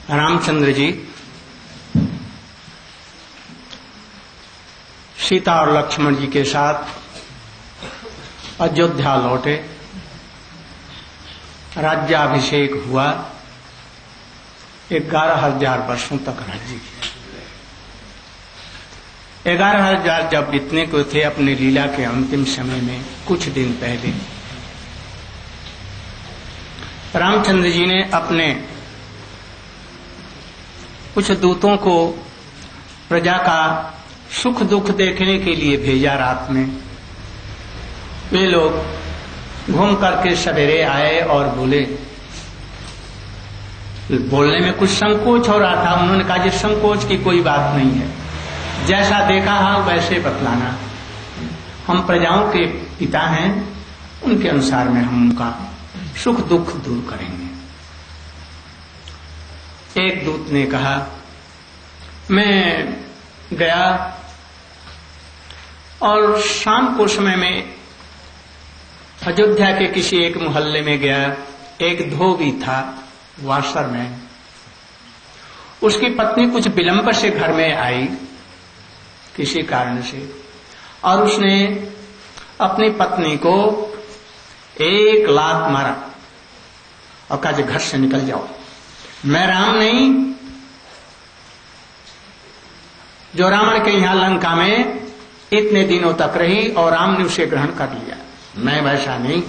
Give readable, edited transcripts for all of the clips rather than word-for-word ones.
रामचंद्र जी सीता और लक्ष्मण जी के साथ अयोध्या लौटे। राज्याभिषेक हुआ। 11,000 वर्षों तक राज्य किया। 11,000 जब बीतने को थे अपने लीला के अंतिम समय में, कुछ दिन पहले रामचंद्र जी ने अपने कुछ दूतों को प्रजा का सुख दुख देखने के लिए भेजा। रात में वे लोग घूम करके सवेरे आए और बोलने में कुछ संकोच हो रहा था। उन्होंने कहा, जी संकोच की कोई बात नहीं है, जैसा देखा हाल वैसे बतलाना। हम प्रजाओं के पिता हैं, उनके अनुसार में हम उनका सुख दुख दूर करेंगे। एक दूत ने कहा, मैं गया और शाम को समय में अयोध्या के किसी एक मोहल्ले में गया। एक धोबी था वासर में। उसकी पत्नी कुछ विलंब से घर में आई किसी कारण से, और उसने अपनी पत्नी को 1 लात मारा और कहा, घर से निकल जाओ। मैं राम नहीं जो रावण के यहां लंका में इतने दिनों तक रही और राम ने उसे ग्रहण कर लिया। मैं वैसा नहीं,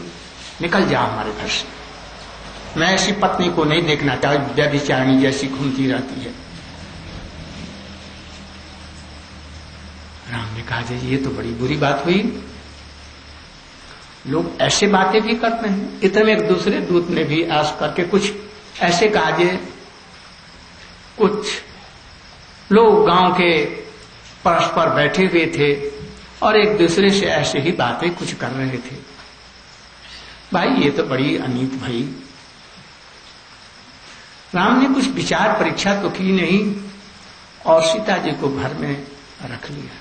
निकल जा हमारे घर से। मैं ऐसी पत्नी को नहीं देखना चाहती, व्यभिचारिणी जैसी घूमती रहती है। राम ने कहा, जी ये तो बड़ी बुरी बात हुई, लोग ऐसे बातें भी करते हैं। इतने एक दूसरे दूत ने भी आस करके कुछ ऐसे कहा, जे कुछ लोग गांव के परस्पर बैठे हुए थे और एक दूसरे से ऐसे ही बातें कुछ कर रहे थे। भाई ये तो बड़ी अनीत भई। राम ने कुछ विचार परीक्षा तो की नहीं और सीता जी को घर में रख लिया।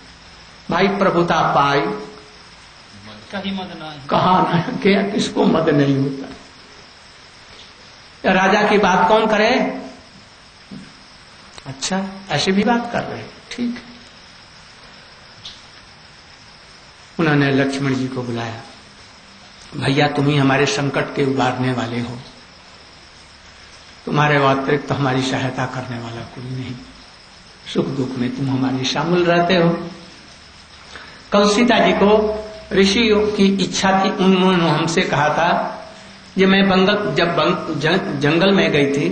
भाई प्रभुता पाई कहा न कि किसको मद नहीं होता। राजा की बात कौन करे? अच्छा, ऐसे भी बात कर रहे, ठीक है। उन्होंने लक्ष्मण जी को बुलाया, भैया तुम ही हमारे संकट के उबारने वाले हो, तुम्हारे अतिरिक्त तो हमारी सहायता करने वाला कोई नहीं, सुख दुख में तुम हमारी शामिल रहते हो। कल सीता जी को ऋषियों की इच्छा थी, उन्होंने हमसे कहा था, जब मैं जंगल में गई थी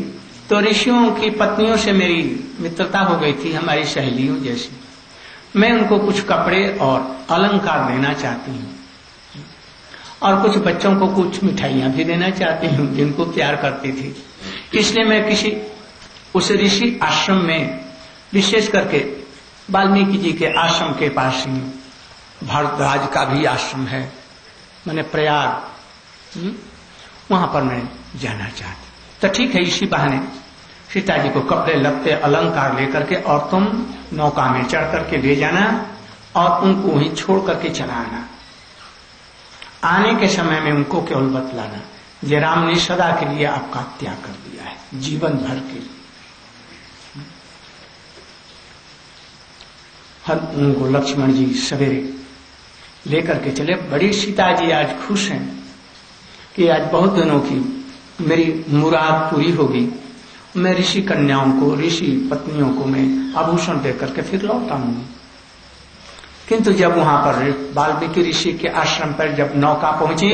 तो ऋषियों की पत्नियों से मेरी मित्रता हो गई थी, हमारी सहेलियों जैसी। मैं उनको कुछ कपड़े और अलंकार देना चाहती हूँ और कुछ बच्चों को कुछ मिठाइयां भी देना चाहती हूँ जिनको प्यार करती थी। इसलिए मैं किसी उस ऋषि आश्रम में, विशेष करके वाल्मीकि जी के आश्रम के पास ही भारद्वाज का भी आश्रम है, मैंने प्रयाग, वहां पर मैं जाना चाहती। तो ठीक है, इसी बहाने सीता जी को कपड़े लत्ते अलंकार लेकर के और तुम नौका में चढ़ करके ले जाना और उनको ही छोड़ करके चला आना। आने के समय में उनको केवल बतलाना, ये राम ने सदा के लिए आपका त्याग कर दिया है, जीवन भर के लिए। उनको लक्ष्मण जी सवेरे लेकर के चले। बड़ी सीता जी आज खुश हैं कि आज बहुत दिनों की मेरी मुराद पूरी होगी, मैं ऋषि कन्याओं को, ऋषि पत्नियों को मैं आभूषण देकर के फिर लौट आऊंगी। किंतु जब वहां पर वाल्मीकि ऋषि के आश्रम पर जब नौका पहुंची,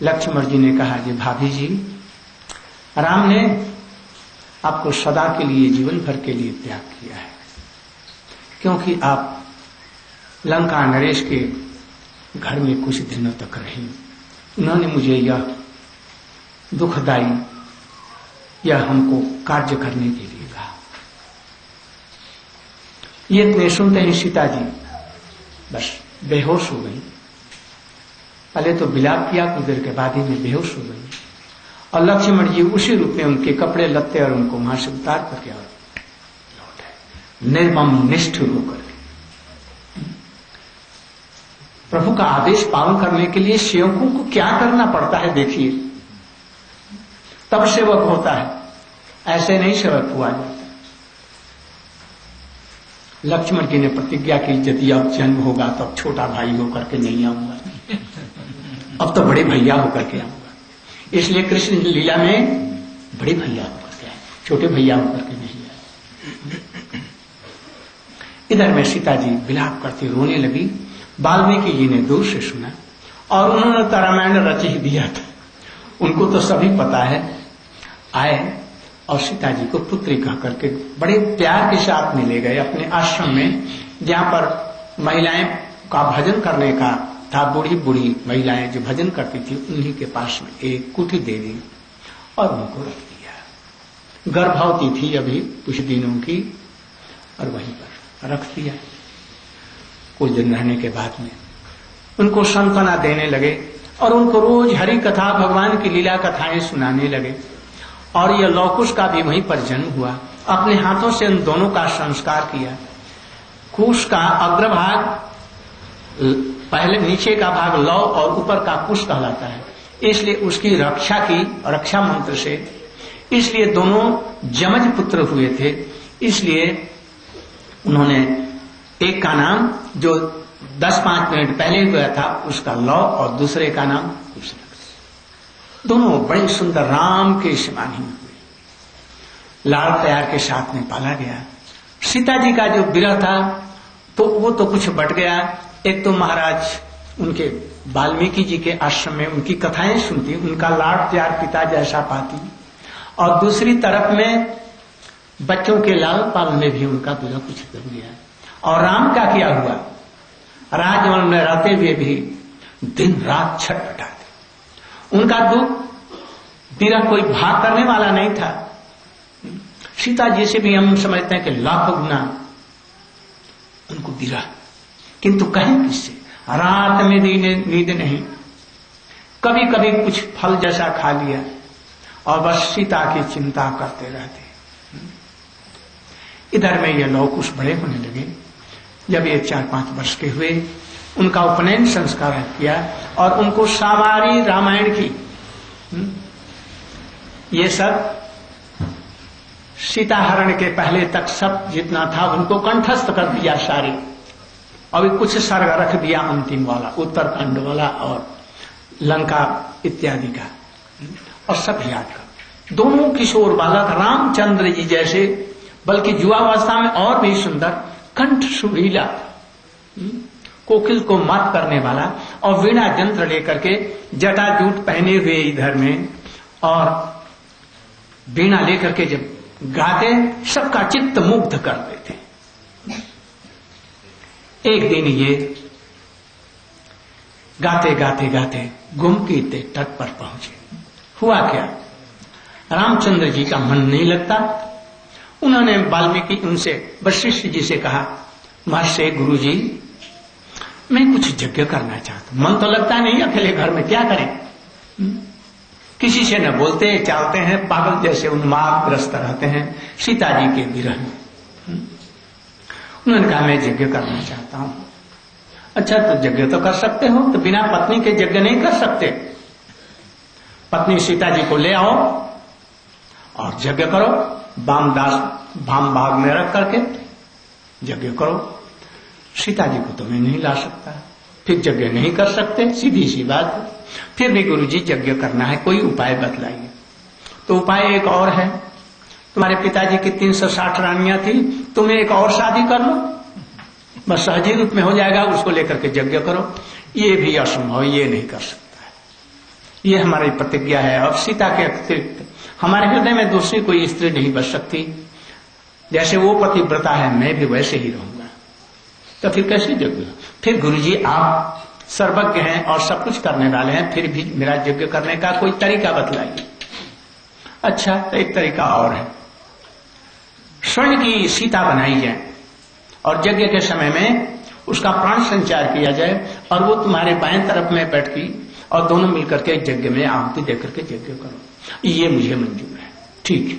लक्ष्मण जी ने कहा, जी भाभी जी, राम ने आपको सदा के लिए, जीवन भर के लिए त्याग किया है, क्योंकि आप लंका नरेश के घर में कुछ दिनों तक रही। उन्होंने मुझे यह दुखदाई, यह हमको कार्य करने के लिए कहा। ये इतने सुनते ही सीता जी बस बेहोश हो गई। पहले तो विलाप किया, कुछ देर के बाद ही में बेहोश हो गई। और लक्ष्मण जी उसी रूप में उनके कपड़े लत्ते और उनको वहां से उतार करके और लौटे, निर्मम निष्ठुर होकर। प्रभु का आदेश पालन करने के लिए सेवकों को क्या करना पड़ता है देखिए, तब सेवक होता है, ऐसे नहीं सेवक हुआ जाता। लक्ष्मण जी ने प्रतिज्ञा की, यदि अब जन्म होगा तो अब छोटा भाई होकर के नहीं आऊंगा, अब तो बड़े भैया होकर के आऊंगा। इसलिए कृष्ण लीला में बड़े भैया होकर के आए, छोटे भैया होकर के नहीं आए। इधर में सीता जी विलाप करती रोने लगी। वाल्मीकि जी ने दूर से सुना और उन्होंने तो रामायण रच ही दिया था, उनको तो सभी पता है। आए और सीता जी को पुत्री कह करके बड़े प्यार के साथ में ले गए अपने आश्रम में, जहां पर महिलाएं का भजन करने का था। बूढ़ी बूढ़ी महिलाएं जो भजन करती थी, उन्हीं के पास में एक कुटी दे दी और उनको रख दिया। गर्भवती थी अभी कुछ दिनों की, और वहीं पर रख दिया। कुछ दिन रहने के बाद में उनको सांत्वना देने लगे और उनको रोज हरि कथा, भगवान की लीला कथाएं सुनाने लगे। और यह लौकुश का भी वहीं पर जन्म हुआ। अपने हाथों से उन दोनों का संस्कार किया। कुश का अग्रभाग, पहले नीचे का भाग लौ और ऊपर का कुश कहलाता है, इसलिए उसकी रक्षा की, रक्षा मंत्र से। इसलिए दोनों जमज पुत्र हुए थे। इसलिए उन्होंने एक का नाम जो 10-5 मिनट पहले हुआ था उसका लौ और दूसरे का नाम कुश। दोनों बड़े सुंदर राम के समान ही हुए। लाड़ प्यार के साथ में पाला गया। सीता जी का जो विरह था तो वो तो कुछ बट गया। एक तो महाराज उनके वाल्मीकि जी के आश्रम में उनकी कथाएं सुनती, उनका लाड़ प्यार पिता जैसा पाती, और दूसरी तरफ में बच्चों के लाल पालन में भी उनका विरह कुछ दब गया। और राम का क्या हुआ, राजमहल में रहते हुए भी दिन रात छटपटाते। उनका दुख विरह कोई भाग करने वाला नहीं था। सीता जी से भी हम समझते हैं कि लाखों गुना उनको विरह, किंतु कहीं किससे, रात में नींद नहीं, कभी कभी कुछ फल जैसा खा लिया और बस सीता की चिंता करते रहते। इधर में ये लौकुश बड़े होने लगे। जब ये 4-5 वर्ष के हुए, उनका उपनयन संस्कार किया और उनको सावारी रामायण की, ये सब सीताहरण के पहले तक सब जितना था उनको कंठस्थ कर दिया सारे। अभी कुछ सर्ग रख दिया अंतिम वाला, उत्तरकांड वाला और लंका इत्यादि का, और सब याद कर। दोनों किशोर बालक रामचंद्र जी जैसे, बल्कि युवावस्था में और भी सुंदर, कंठ सुरीला, कोकिल को मात करने वाला, और वीणा यंत्र लेकर के जटाजूट पहने हुए इधर में, और वीणा लेकर के जब गाते सबका चित्त मुग्ध कर देते। एक दिन ये गाते गाते गाते गोमती के तट पर पहुंचे। हुआ क्या, रामचंद्र जी का मन नहीं लगता उन्होंने वाल्मीकि उनसे वशिष्ठ जी से कहा, महर्षि गुरु जी, मैं कुछ यज्ञ करना चाहता हूं, मन तो लगता नहीं अकेले घर में, क्या करें? किसी से न बोलते चालते हैं, पागल जैसे उन्माद ग्रस्त रहते हैं सीता जी के विरह में। उन्होंने कहा मैं यज्ञ करना चाहता हूं। अच्छा, तो यज्ञ तो कर सकते हो, तो बिना पत्नी के यज्ञ नहीं कर सकते। पत्नी सीता जी को ले आओ और यज्ञ करो, वाम भाग में रख करके यज्ञ करो। सीता जी को तो मैं नहीं ला सकता, फिर यज्ञ नहीं कर सकते, सीधी सी बात है। फिर भी गुरु जी यज्ञ करना है, कोई उपाय बतलाइए। तो उपाय एक और है, तुम्हारे पिताजी की 360 रानियां थी, तुम्हें एक और शादी कर लो, बस सहजी रूप में हो जाएगा, उसको लेकर के यज्ञ करो। ये भी असंभव, ये नहीं कर सकता है, ये हमारी प्रतिज्ञा है। अब सीता के अतिरिक्त हमारे हृदय में दूसरी कोई स्त्री नहीं बच सकती। जैसे वो पतिव्रता है, मैं भी वैसे ही रहूंगा। तो फिर कैसे यज्ञ? फिर गुरुजी आप सर्वज्ञ हैं और सब कुछ करने वाले हैं, फिर भी मेरा यज्ञ करने का कोई तरीका बतलाइए। अच्छा, तो एक तरीका और है, स्वर्ण की सीता बनाई जाए और यज्ञ के समय में उसका प्राण संचार किया जाए और वो तुम्हारे बाएं तरफ में बैठती और दोनों मिलकर के यज्ञ में आहुति देकर के यज्ञ करो, ये मुझे मंजूर है। ठीक है,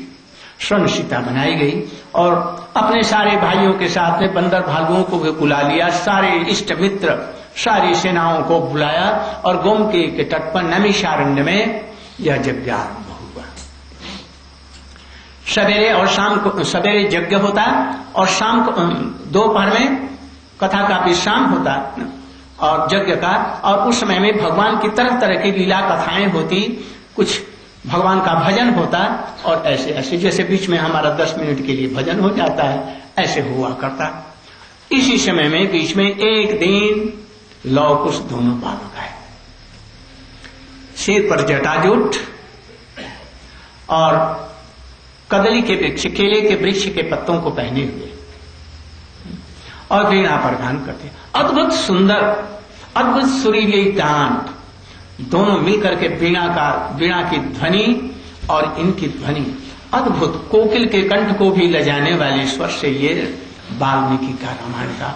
स्वर्ण सीता बनाई गई और अपने सारे भाइयों के साथ में बंदर भालुओं को भी बुला लिया, सारे इष्ट मित्र सारी सेनाओं को बुलाया और गोमती के तट पर नैमिषारण्य में यह यज्ञ आरंभ हुआ। सवेरे और शाम को, सवेरे यज्ञ होता और शाम को दोपहर में कथा का विश्राम होता और यज्ञ का, और उस समय में भगवान की तरह तरह की लीला कथाएं होती, कुछ भगवान का भजन होता और ऐसे ऐसे जैसे बीच में हमारा 10 मिनट के लिए भजन हो जाता है, ऐसे हुआ करता। इसी समय में बीच में एक दिन लौ कुश दोनों बालक आए, सिर पर जटाजूट और कदली के वृक्ष, केले के वृक्ष के पत्तों को पहने हुए और वीणा पर गान करते, अद्भुत सुंदर, अद्भुत सुरीली गान, दोनों मिलकर के वीणा की ध्वनि और इनकी ध्वनि अद्भुत, कोकिल के कंठ को भी लजाने वाले स्वर से ये वाल्मीकि का रामायण का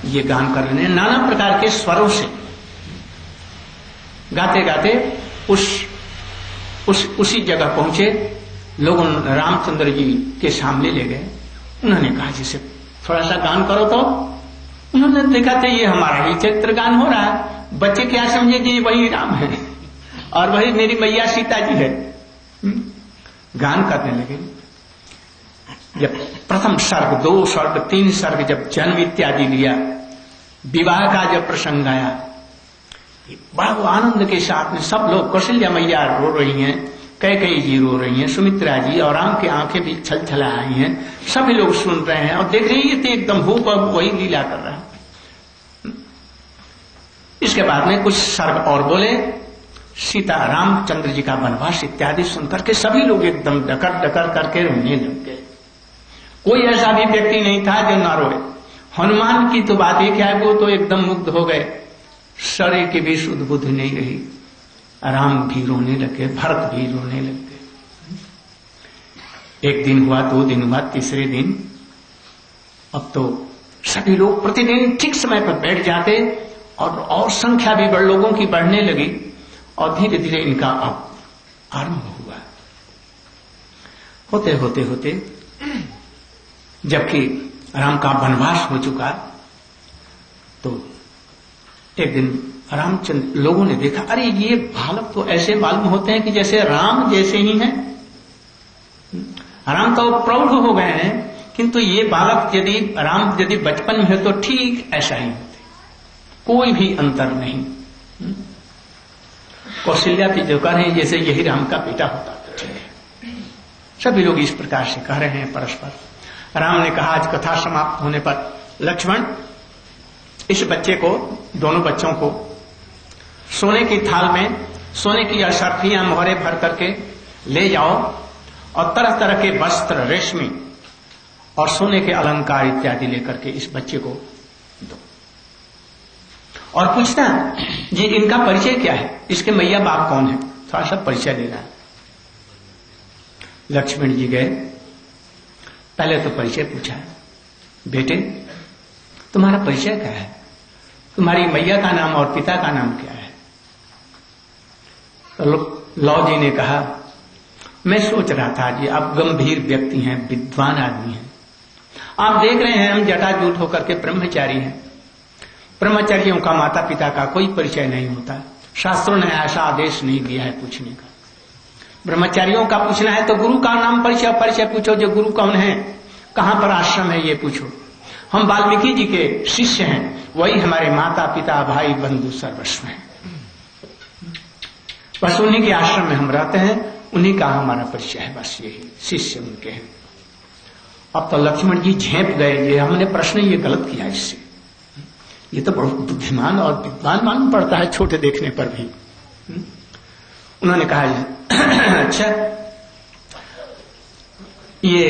ये गान कर रहे हैं। नाना प्रकार के स्वरों से गाते गाते उसी जगह पहुंचे। लोगों रामचंद्र जी के सामने ले गए, उन्होंने कहा जैसे थोड़ा सा गान करो, तो उन्होंने देखा था ये हमारा ही चरित्र गान हो रहा है, बच्चे क्या समझे कि वही राम है और वही मेरी मैया सीता जी है। गान करने लगे। जब प्रथम सर्ग, 2 सर्ग, 3 सर्ग, जब जन्म इत्यादि लिया, विवाह का जब प्रसंग आया, बड़ा आनंद के साथ में सब लोग, कौशल्या मैया रो रही हैं, कैकेयी जी रो रही हैं, सुमित्रा जी और राम की आंखें भी छलछला आई हैं, सभी लोग सुन रहे हैं और देख रही है एकदम हूबहू वही लीला कर रहा है। इसके बाद में कुछ सर्ग और बोले, सीता रामचंद्र जी का वनवास इत्यादि सुनकर के सभी लोग एकदम डकर डकर करके रोने लग गए। कोई ऐसा भी व्यक्ति नहीं था जो ना रोए। हनुमान की तो बात ही क्या है, वो तो एकदम मुग्ध हो गए, शरीर की भी शुद्ध बुद्धि नहीं रही, राम भी रोने लगे, भरत भी रोने लग गए। एक दिन हुआ, 2 दिन हुआ, तीसरे दिन अब तो सभी लोग प्रतिदिन ठीक समय पर बैठ जाते और संख्या भी लोगों की बढ़ने लगी और धीरे धीरे इनका अब आरंभ हुआ। होते होते होते जबकि राम का वनवास हो चुका, तो एक दिन रामचंद्र, लोगों ने देखा, अरे ये बालक तो ऐसे मालूम होते हैं कि जैसे राम जैसे ही हैं। राम तो प्रौढ़ हो गए हैं, किंतु ये बालक यदि राम यदि बचपन में है तो ठीक ऐसा ही होते, कोई भी अंतर नहीं। कौशल्या भी जो कह रहे हैं जैसे यही राम का बेटा होता था, ठीक है। सभी लोग इस प्रकार से कह रहे हैं परस्पर। राम ने कहा, आज कथा समाप्त होने पर लक्ष्मण, इस बच्चे को, दोनों बच्चों को सोने की थाल में सोने की अशर्फियां मोहरे भर करके ले जाओ और तरह तरह के वस्त्र, रेशमी और सोने के अलंकार इत्यादि लेकर के इस बच्चे को दो और पूछना जी इनका परिचय क्या है, इसके मैया बाप कौन है, थोड़ा सा परिचय लेना है। लक्ष्मण जी गए, पहले तो परिचय पूछा, बेटे तुम्हारा परिचय क्या है, तुम्हारी मैया का नाम और पिता का नाम क्या है। तो लौ जी ने कहा, मैं सोच रहा था जी आप गंभीर व्यक्ति हैं, विद्वान आदमी हैं, आप देख रहे हैं हम जटाजूट होकर के ब्रह्मचारी हैं। ब्रह्मचारियों का माता पिता का कोई परिचय नहीं होता, शास्त्रों ने ऐसा आदेश नहीं दिया है पूछने का। ब्रह्मचारियों का पूछना है तो गुरु का नाम परिचय पूछो, जो गुरु कौन है, कहां पर आश्रम है ये पूछो। हम वाल्मीकि जी के शिष्य हैं, वही हमारे माता पिता भाई बंधु सर्वस्व हैं, बस उन्हीं के आश्रम में हम रहते हैं, उन्हीं का हमारा परिचय है, बस यही शिष्य उनके हैं। अब तो लक्ष्मण जी झेप गए, ये हमने प्रश्न ये गलत किया, इससे ये तो बहुत बुद्धिमान और विद्वान मालूम पड़ता है छोटे देखने पर भी। उन्होंने कहा अच्छा ये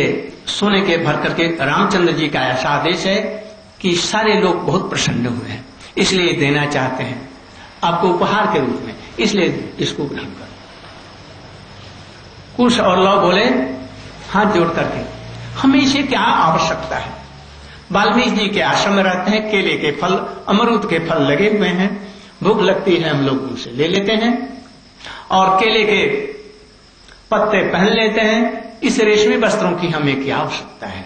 सोने के भर करके रामचंद्र जी का ऐसा आदेश है कि सारे लोग बहुत प्रसन्न हुए हैं, इसलिए देना चाहते हैं आपको उपहार के रूप में, इसलिए इसको ग्रहण करो। कुश और लौ बोले हाथ जोड़ करके, हमें इसे क्या आवश्यकता है, वाल्मीकि जी के आश्रम में रहते हैं, केले के फल अमरूद के फल लगे हुए हैं, भूख लगती है हम लोग उनसे ले लेते हैं और केले के पत्ते पहन लेते हैं, इस रेशमी वस्त्रों की हमें क्या आवश्यकता है,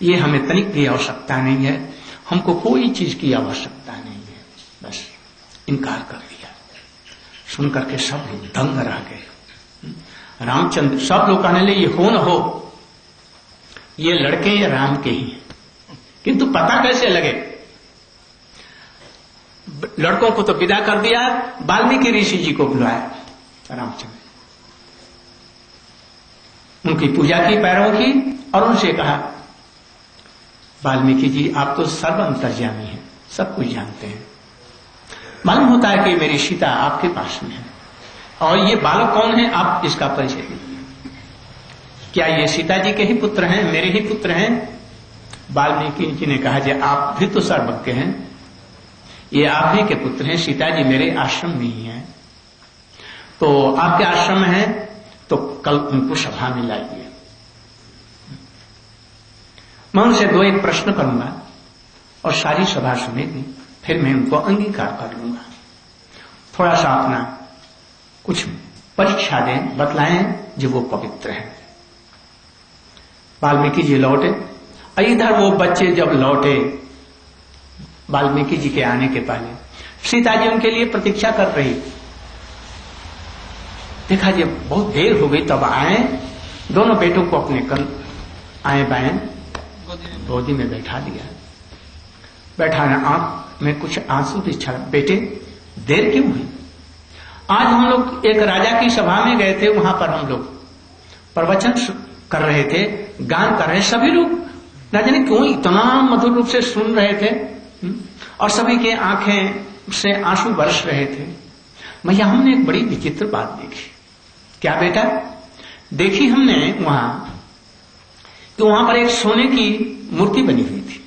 ये हमें तनिक की आवश्यकता नहीं है, हमको कोई चीज की आवश्यकता नहीं है, बस इनकार कर दिया। सुन करके सब लोग दंग रह गए। रामचंद्र सब लोग कहने लगे ये हो न हो, ये लड़के ये राम के ही हैं, किंतु पता कैसे लगे। लड़कों को तो विदा कर दिया, वाल्मीकि ऋषि जी को बुलाया रामचंद्र, उनकी पूजा की पैरों की और उनसे कहा वाल्मीकि जी आप तो सर्व अंतर्यामी हैं, सब कुछ जानते हैं, मालूम होता है कि मेरी सीता आपके पास में है और ये बालक कौन है, आप इसका परिचय दीजिए। क्या ये सीता जी के ही पुत्र हैं, मेरे ही पुत्र हैं। वाल्मीकि जी ने कहा जी आप भी तो सर्वज्ञ हैं, ये आप ही के पुत्र हैं, सीता जी मेरे आश्रम में ही हैं, तो आपके आश्रम में है तो कल उनको सभा में लाइए, मैं उनसे दो एक प्रश्न करूंगा और सारी सभा सुनेगी, फिर मैं उनको अंगीकार कर लूंगा। थोड़ा सा अपना कुछ परीक्षा दें, बतलाएं जो वो पवित्र है। वाल्मीकि जी लौटे, इधर वो बच्चे जब लौटे वाल्मीकि जी के आने के पहले, सीता जी उनके लिए प्रतीक्षा कर रही। देखा जी बहुत देर हो गई तब आए, दोनों बेटों को अपने आए बाएं गोदी में बैठा दिया, बैठाना आंख में कुछ आंसू भी छल, बेटे देर क्यों हुई, आज हम लोग एक राजा की सभा में गए थे, वहां पर हम लोग प्रवचन कर रहे थे, गान कर रहे, सभी लोग न जाने क्यों इतना मधुर रूप से सुन रहे थे और सभी के आंखें से आंसू बरस रहे थे। मैया हमने एक बड़ी विचित्र बात देखी। क्या बेटा? देखी हमने वहां तो वहां पर एक सोने की मूर्ति बनी हुई थी,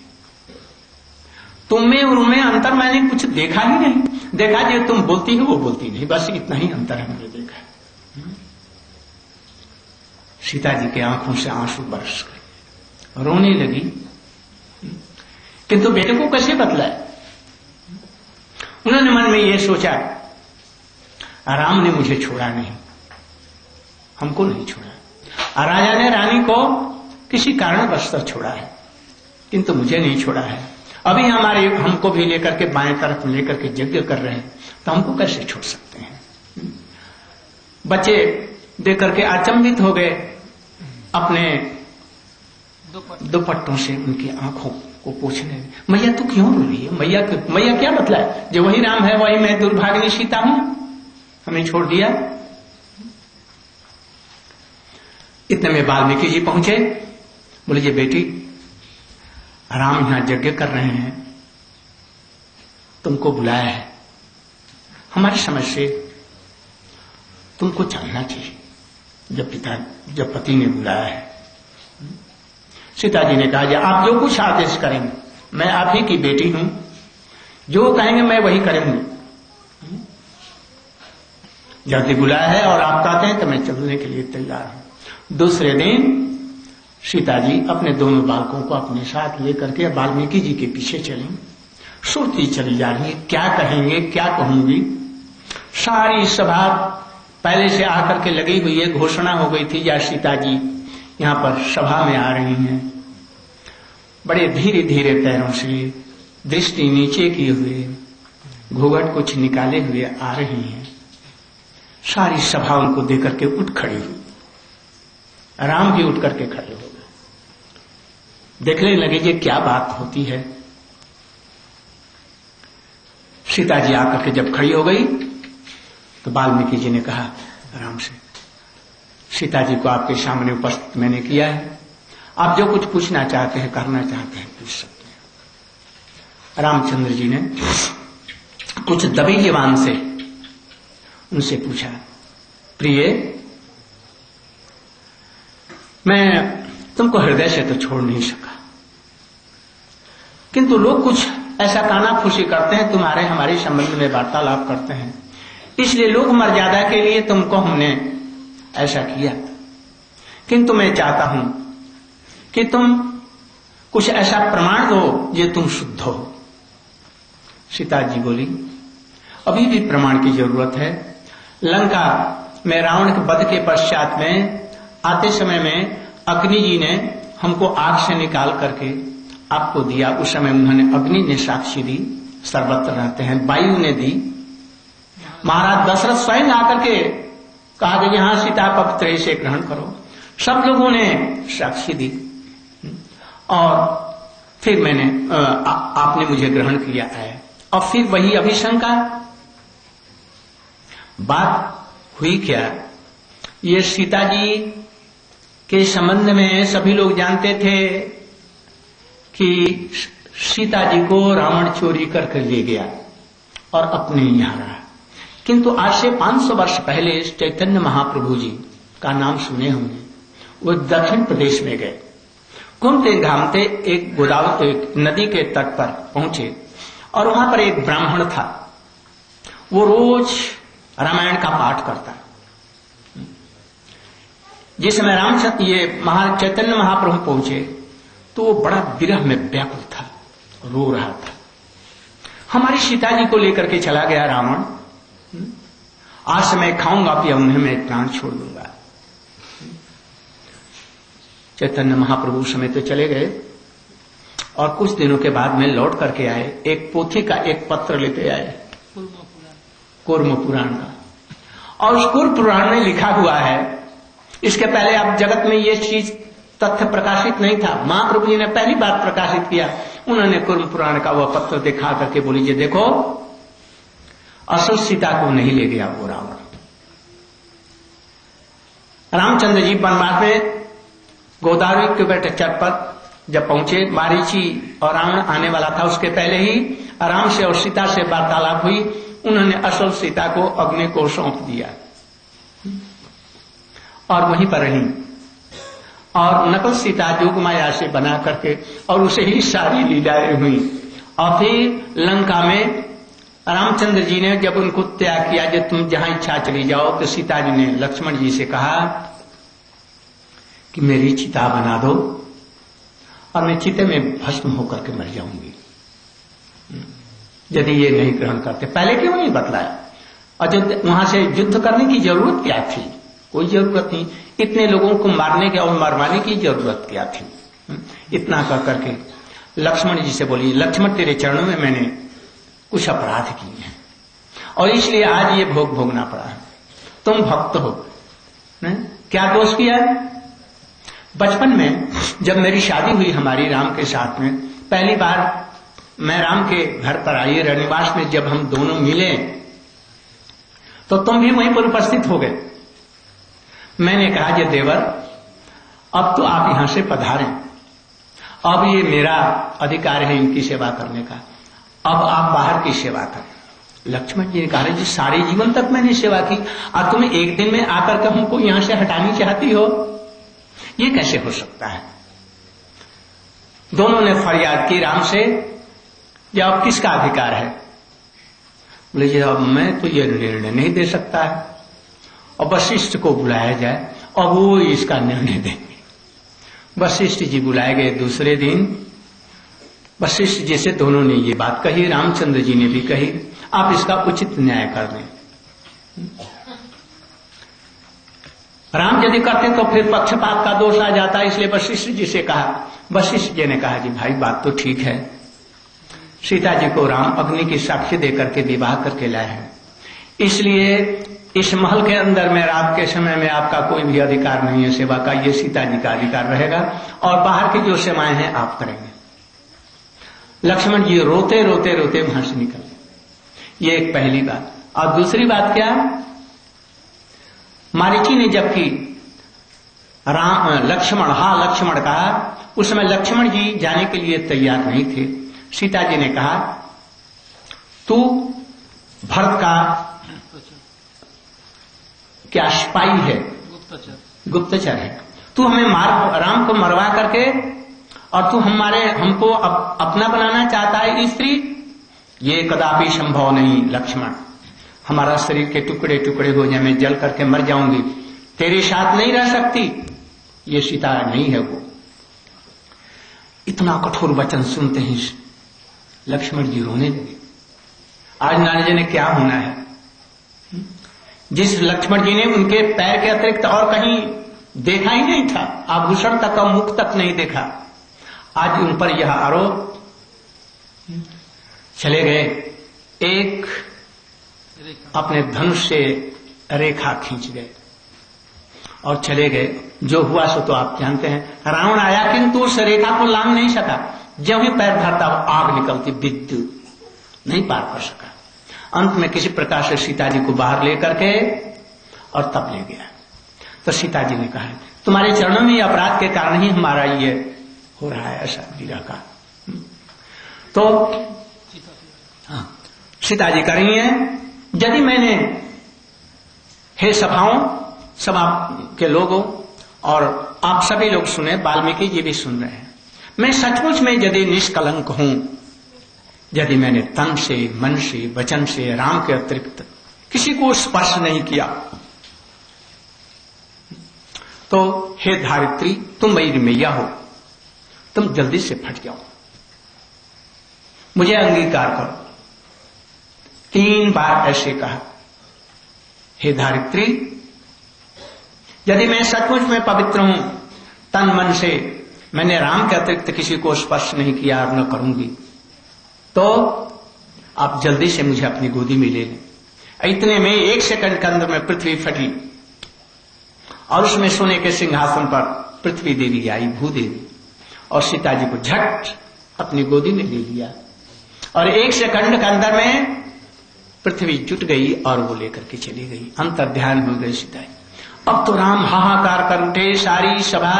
तुम में और उनमें अंतर मैंने कुछ देखा ही नहीं, देखा जो तुम बोलती हो वो बोलती नहीं, बस इतना ही अंतर हमने देखा। सीता जी के आंखों से आंसू बरस गए, रोने लगी, किंतु बेटे को कैसे बतलाए। उन्होंने मन में यह सोचा राम ने मुझे छोड़ा नहीं, हमको नहीं छोड़ा, राजा ने रानी को किसी कारणवश छोड़ा है किंतु मुझे नहीं छोड़ा है। अभी हमको भी लेकर के बाएं तरफ लेकर के यज्ञ कर रहे हैं, तो हमको कैसे छोड़ सकते हैं। बच्चे देख करके अचंभित हो गए, अपने दुपट्टों से उनकी आंखों को पूछने, मैया तू क्यों रो रही है, मैया क्या बतलाए, जो वही राम है वही मैं दुर्भाग्यनी सीता हूं, हमें छोड़ दिया। इतने में वाल्मीकि जी पहुंचे, बोले जी बेटी राम यहां यज्ञ कर रहे हैं, तुमको बुलाया है, हमारी समझ से तुमको चलना चाहिए, जब पति ने बुलाया है। सीता जी ने कहा जी आप जो कुछ आदेश करेंगे, मैं आप ही की बेटी हूं, जो कहेंगे मैं वही करेंगे। जल्दी बुलाया है और आप कहते हैं तो मैं चलने के लिए तैयार हूं। दूसरे दिन सीता जी अपने दोनों बालकों को अपने साथ लेकर के वाल्मीकि जी के पीछे चली, सोचती चली जा रही है क्या कहेंगे क्या कहूंगी। सारी सभा पहले से आकर के लगी हुई है, घोषणा हो गई थी या सीता जी यहाँ पर सभा में आ रही हैं। बड़े धीरे धीरे पैरों से दृष्टि नीचे किए हुए, घूंघट कुछ निकाले हुए आ रही हैं। सारी सभा उनको देकर के उठ खड़ी हुई, राम भी उठ करके खड़े हो गए, देखने लगे ये क्या बात होती है। सीता जी आकर के जब खड़ी हो गई तो वाल्मीकि जी ने कहा राम से, सीता जी को आपके सामने उपस्थित मैंने किया है, आप जो कुछ पूछना चाहते हैं करना चाहते हैं पूछ सकते हैं। रामचंद्र जी ने कुछ दबी जबान से उनसे पूछा, प्रिय मैं तुमको हृदय से तो छोड़ नहीं सका, किंतु लोग कुछ ऐसा कानाफूसी करते हैं, तुम्हारे हमारे संबंध में वार्तालाप करते हैं, इसलिए लोक मर्यादा के लिए तुमको हमने ऐसा किया। किंतु मैं चाहता हूं कि तुम कुछ ऐसा प्रमाण दो जो तुम शुद्ध हो। सीता जी बोली, अभी भी प्रमाण की जरूरत है। लंका में रावण के वध के पश्चात में आते समय में अग्नि जी ने हमको आग से निकाल करके आपको दिया। उस समय उन्होंने, अग्नि ने साक्षी दी, सर्वत्र रहते हैं, वायु ने दी, महाराज दशरथ स्वयं आकर के कहा कि यहां सीता पवित्र से ग्रहण करो, सब लोगों ने साक्षी दी और फिर मैंने आपने मुझे ग्रहण किया है। और फिर वही अभिशंका, बात हुई क्या, ये सीता जी के संबंध में सभी लोग जानते थे कि सीता जी को रावण चोरी करके ले गया और अपने यहां रहा। किंतु आज से 500 वर्ष पहले चैतन्य महाप्रभु जी का नाम सुने होंगे, वो दक्षिण प्रदेश में गए, घूमते घामते एक गोदावरी एक नदी के तट पर पहुंचे और वहां पर एक ब्राह्मण था, वो रोज रामायण का पाठ करता। जिस समय रामचंद्र ये चैतन्य महाप्रभु पहुंचे तो वो बड़ा विरह में व्याकुल था, रो रहा था। हमारी सीता जी को लेकर के चला गया रावण, आज से मैं खाऊंगा पिया उन्हें मैं प्राण छोड़ दूंगा। चैतन्य महाप्रभु समय तो चले गए और कुछ दिनों के बाद में लौट करके आए, एक पोथी का एक पत्र लेते आए, कूर्म पुराण का, और उस कूर्म पुराण में लिखा हुआ है, इसके पहले अब जगत में ये चीज तथ्य प्रकाशित नहीं था, महाप्रभु जी ने पहली बार प्रकाशित किया। उन्होंने कूर्म पुराण का वह पत्र दिखा करके बोली, ये देखो असल सीता को नहीं ले गया वो रावण। रामचंद्र जी वनवास में गोदावरी के बेटे तट पर जब पहुंचे, मारीची और रावण आने वाला था, उसके पहले ही राम से और सीता से वार्तालाप हुई। उन्होंने असल सीता को अग्नि को सौंप दिया और वहीं पर रही, और नकल सीता जोग माया से बना करके और उसे ही सारी लीलाएं हुई। और फिर लंका में रामचंद्र जी ने जब उनको त्याग किया, जब तुम जहां इच्छा चली जाओ, तो सीता जी ने लक्ष्मण जी से कहा कि मेरी चिता बना दो और मैं चिते में भस्म होकर के मर जाऊंगी यदि ये नहीं ग्रहण करते। पहले क्यों नहीं बतलाया? और जब वहां से युद्ध करने की जरूरत क्या थी? कोई जरूरत नहीं, इतने लोगों को मारने के और मरवाने की जरूरत क्या थी? इतना कर करके लक्ष्मण जी से बोली, लक्ष्मण तेरे चरणों में मैंने कुछ अपराध किए हैं और इसलिए आज ये भोग भोगना पड़ा है। तुम भक्त हो, क्या दोष किया है? बचपन में जब मेरी शादी हुई हमारी राम के साथ में, पहली बार मैं राम के घर पर आई, रनिवास में जब हम दोनों मिले तो तुम भी वहीं पर उपस्थित हो गए। मैंने कहा, ये देवर अब तो आप यहां से पधारें, अब ये मेरा अधिकार है इनकी सेवा करने का, अब आप बाहर की सेवा करें। लक्ष्मण जी ने कहा, जी सारे जीवन तक मैंने सेवा की, अब तुम्हें एक दिन में आकर के हमको यहां से हटानी चाहती हो, ये कैसे हो सकता है? दोनों ने फरियाद की राम से, ये अब किसका अधिकार है? बोले, जी अब मैं तो ये निर्णय नहीं दे सकता है, और वशिष्ठ को बुलाया जाए और वो इसका निर्णय देंगे। वशिष्ठ जी बुलाए गए दूसरे दिन। वशिष्ठ जी से दोनों ने ये बात कही, रामचंद्र जी ने भी कही, आप इसका उचित न्याय कर दें। राम यदि करते तो फिर पक्षपात का दोष आ जाता, इसलिए वशिष्ठ जी से कहा। वशिष्ठ जी ने कहा जी भाई बात तो ठीक है, सीता जी को राम अग्नि की साक्षी देकर के विवाह करके लाए हैं, इसलिए इस महल के अंदर में रात के समय में आपका कोई भी अधिकार नहीं है सेवा का, ये सीता जी का अधिकार रहेगा और बाहर की जो सेवाएं हैं आप करेंगे। लक्ष्मण जी रोते रोते रोते वहां से निकले। ये एक पहली बात। और दूसरी बात क्या, मारीची ने जबकि लक्ष्मण कहा, उस समय लक्ष्मण जी जाने के लिए तैयार नहीं थे। सीता जी ने कहा तू भरत का क्या स्पाई है, गुप्तचर है, तू हमें राम को मरवा करके और तू हमको अपना बनाना चाहता है स्त्री, ये कदापि संभव नहीं लक्ष्मण। हमारा शरीर के टुकड़े टुकड़े हो जाए, मैं जल करके मर जाऊंगी, तेरे साथ नहीं रह सकती, ये सीता नहीं है वो। इतना कठोर वचन सुनते ही लक्ष्मण जी रोने लगे। आज न जाने क्या होना है। जिस लक्ष्मण जी ने उनके पैर के अतिरिक्त और कहीं देखा ही नहीं था, आभूषण तक और मुख तक नहीं देखा, आज उन पर यह आरोप। चले गए, एक अपने धनुष से रेखा खींच गए और चले गए। जो हुआ सो तो आप जानते हैं। रावण आया किंतु उस रेखा को लांघ नहीं सका, जब ही पैर धरता आग निकलती, विद्युत नहीं पार कर सका। अंत में किसी प्रकार से सीता जी को बाहर लेकर के और तब ले गया। तो सीता जी ने कहा तुम्हारे चरणों में अपराध के कारण ही हमारा ये हो रहा है ऐसा वीरा का। तो हाँ, सीता जी कह रही है यदि मैंने, हे सभा के लोगों और आप सभी लोग सुने, वाल्मीकि जी भी सुन रहे हैं, मैं सचमुच में यदि निष्कलंक हूं, यदि मैंने तन से, मन से, वचन से राम के अतिरिक्त किसी को स्पर्श नहीं किया, तो हे धारित्री तुम मेरी मैया हो, तुम जल्दी से फट जाओ, मुझे अंगीकार करो। 3 बार ऐसे कहा, हे धारित्री यदि मैं सचमुच में पवित्र हूं, तन मन से मैंने राम के अतिरिक्त किसी को स्पर्श नहीं किया और न करूंगी, तो आप जल्दी से मुझे अपनी गोदी में ले लें। इतने में 1 सेकंड के अंदर में पृथ्वी फटी और उसमें सोने के सिंहासन पर पृथ्वी देवी आई, भूदेवी, और सीता जी को झट अपनी गोदी में ले लिया और 1 सेकंड के अंदर में पृथ्वी जुट गई और वो लेकर के चली गई। अंतर्ध्यान हो गई सीता जी। अब तो राम हाहाकार कर उठे, सारी सभा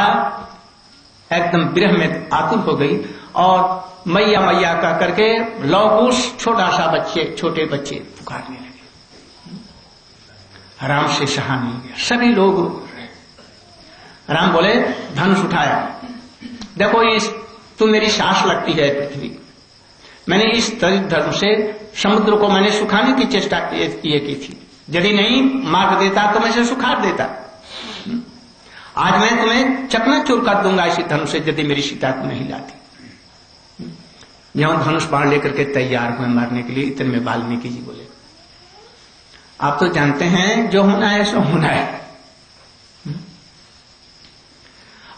एकदम विरह में आतुर हो गई और मैया मैया कह करके लौकुश छोटे बच्चे पुकारने लगे। राम से सहा नहीं गया, सभी लोग रो रहे। राम बोले धनुष उठाया, देखो तू मेरी सांस लगती है पृथ्वी, मैंने इस धनुष से समुद्र को मैंने सुखाने की चेष्टा ये की थी, यदि नहीं मार देता तो मैं इसे सुखा देता। आज मैं तुम्हें चकनाचूर कर दूंगा इसी धनुष से, यदि मेरी सीता को नहीं लाती। जहां धनुष बाण लेकर के तैयार हुए मारने के लिए, इतने में वाल्मीकि जी बोले आप तो जानते हैं जो होना है सो होना है।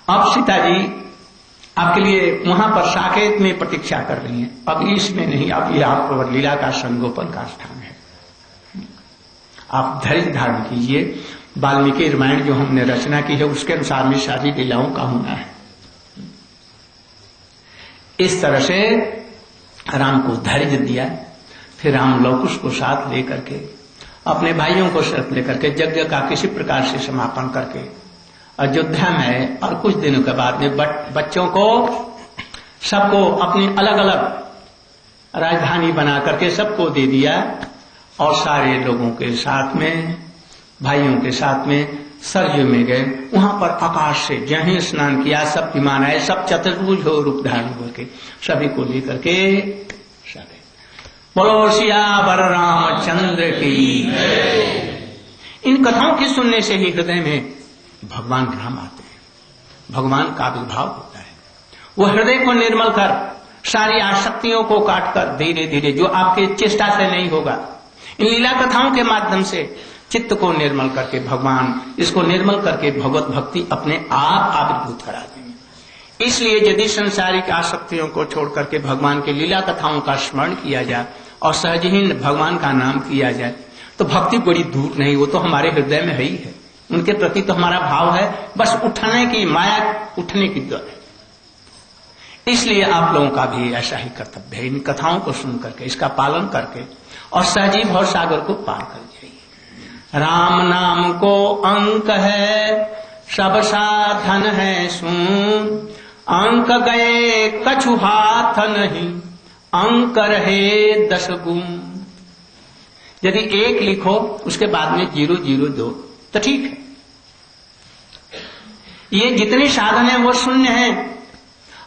अब सीता जी आपके लिए वहां पर साकेत में प्रतीक्षा कर रही हैं, अब इसमें नहीं, अब ये आप लीला का संगोपन का स्थान है। आप धैर्य धारण कीजिए, वाल्मीकि रामायण जो हमने रचना की है उसके अनुसार में सारी लीलाओं का होना है। इस तरह से राम को धैर्य दिया। फिर राम लवकुश को साथ लेकर के, अपने भाइयों को साथ लेकर के यज्ञ का किसी प्रकार से समापन करके अयोध्या में, और कुछ दिनों के बाद में बच्चों को सबको अपनी अलग अलग राजधानी बना करके सबको दे दिया और सारे लोगों के साथ में, भाइयों के साथ में सरयू में गए। वहां पर आकाश से जहीं स्नान किया, सब विमान आए, सब चतुर्भुज हो रूप धारण करके सभी को लेकर के सभी बोलो सियावर रामचंद्र की। इन कथाओं के सुनने से ही हृदय में भगवान राम आते हैं, भगवान का आविर्भाव होता है। वो हृदय को निर्मल कर, सारी आसक्तियों को काटकर धीरे धीरे, जो आपके चेष्टा से नहीं होगा, इन लीला कथाओं के माध्यम से चित्त को निर्मल करके भगवान इसको निर्मल करके भगवत भक्ति अपने आप आविर्भूत करा देंगे। इसलिए यदि संसारिक आसक्तियों को छोड़ करके भगवान के लीला कथाओं का स्मरण किया जाए और सहज ही भगवान का नाम किया जाए तो भक्ति बड़ी दूर नहीं, वो तो हमारे हृदय में है ही है। उनके प्रति तो हमारा भाव है, बस उठने की माया, उठने की दर है। इसलिए आप लोगों का भी ऐसा ही कर्तव्य है, इन कथाओं को सुन करके, इसका पालन करके और सहजी भव सागर को पार कर जाइए। राम नाम को अंक है, सब साधन है सुन, अंक गए कछु हाथ नहीं, अंक रहे 10 गुण। यदि 1 लिखो उसके बाद में 002 तो ठीक है। ये जितने साधन है वो शून्य है,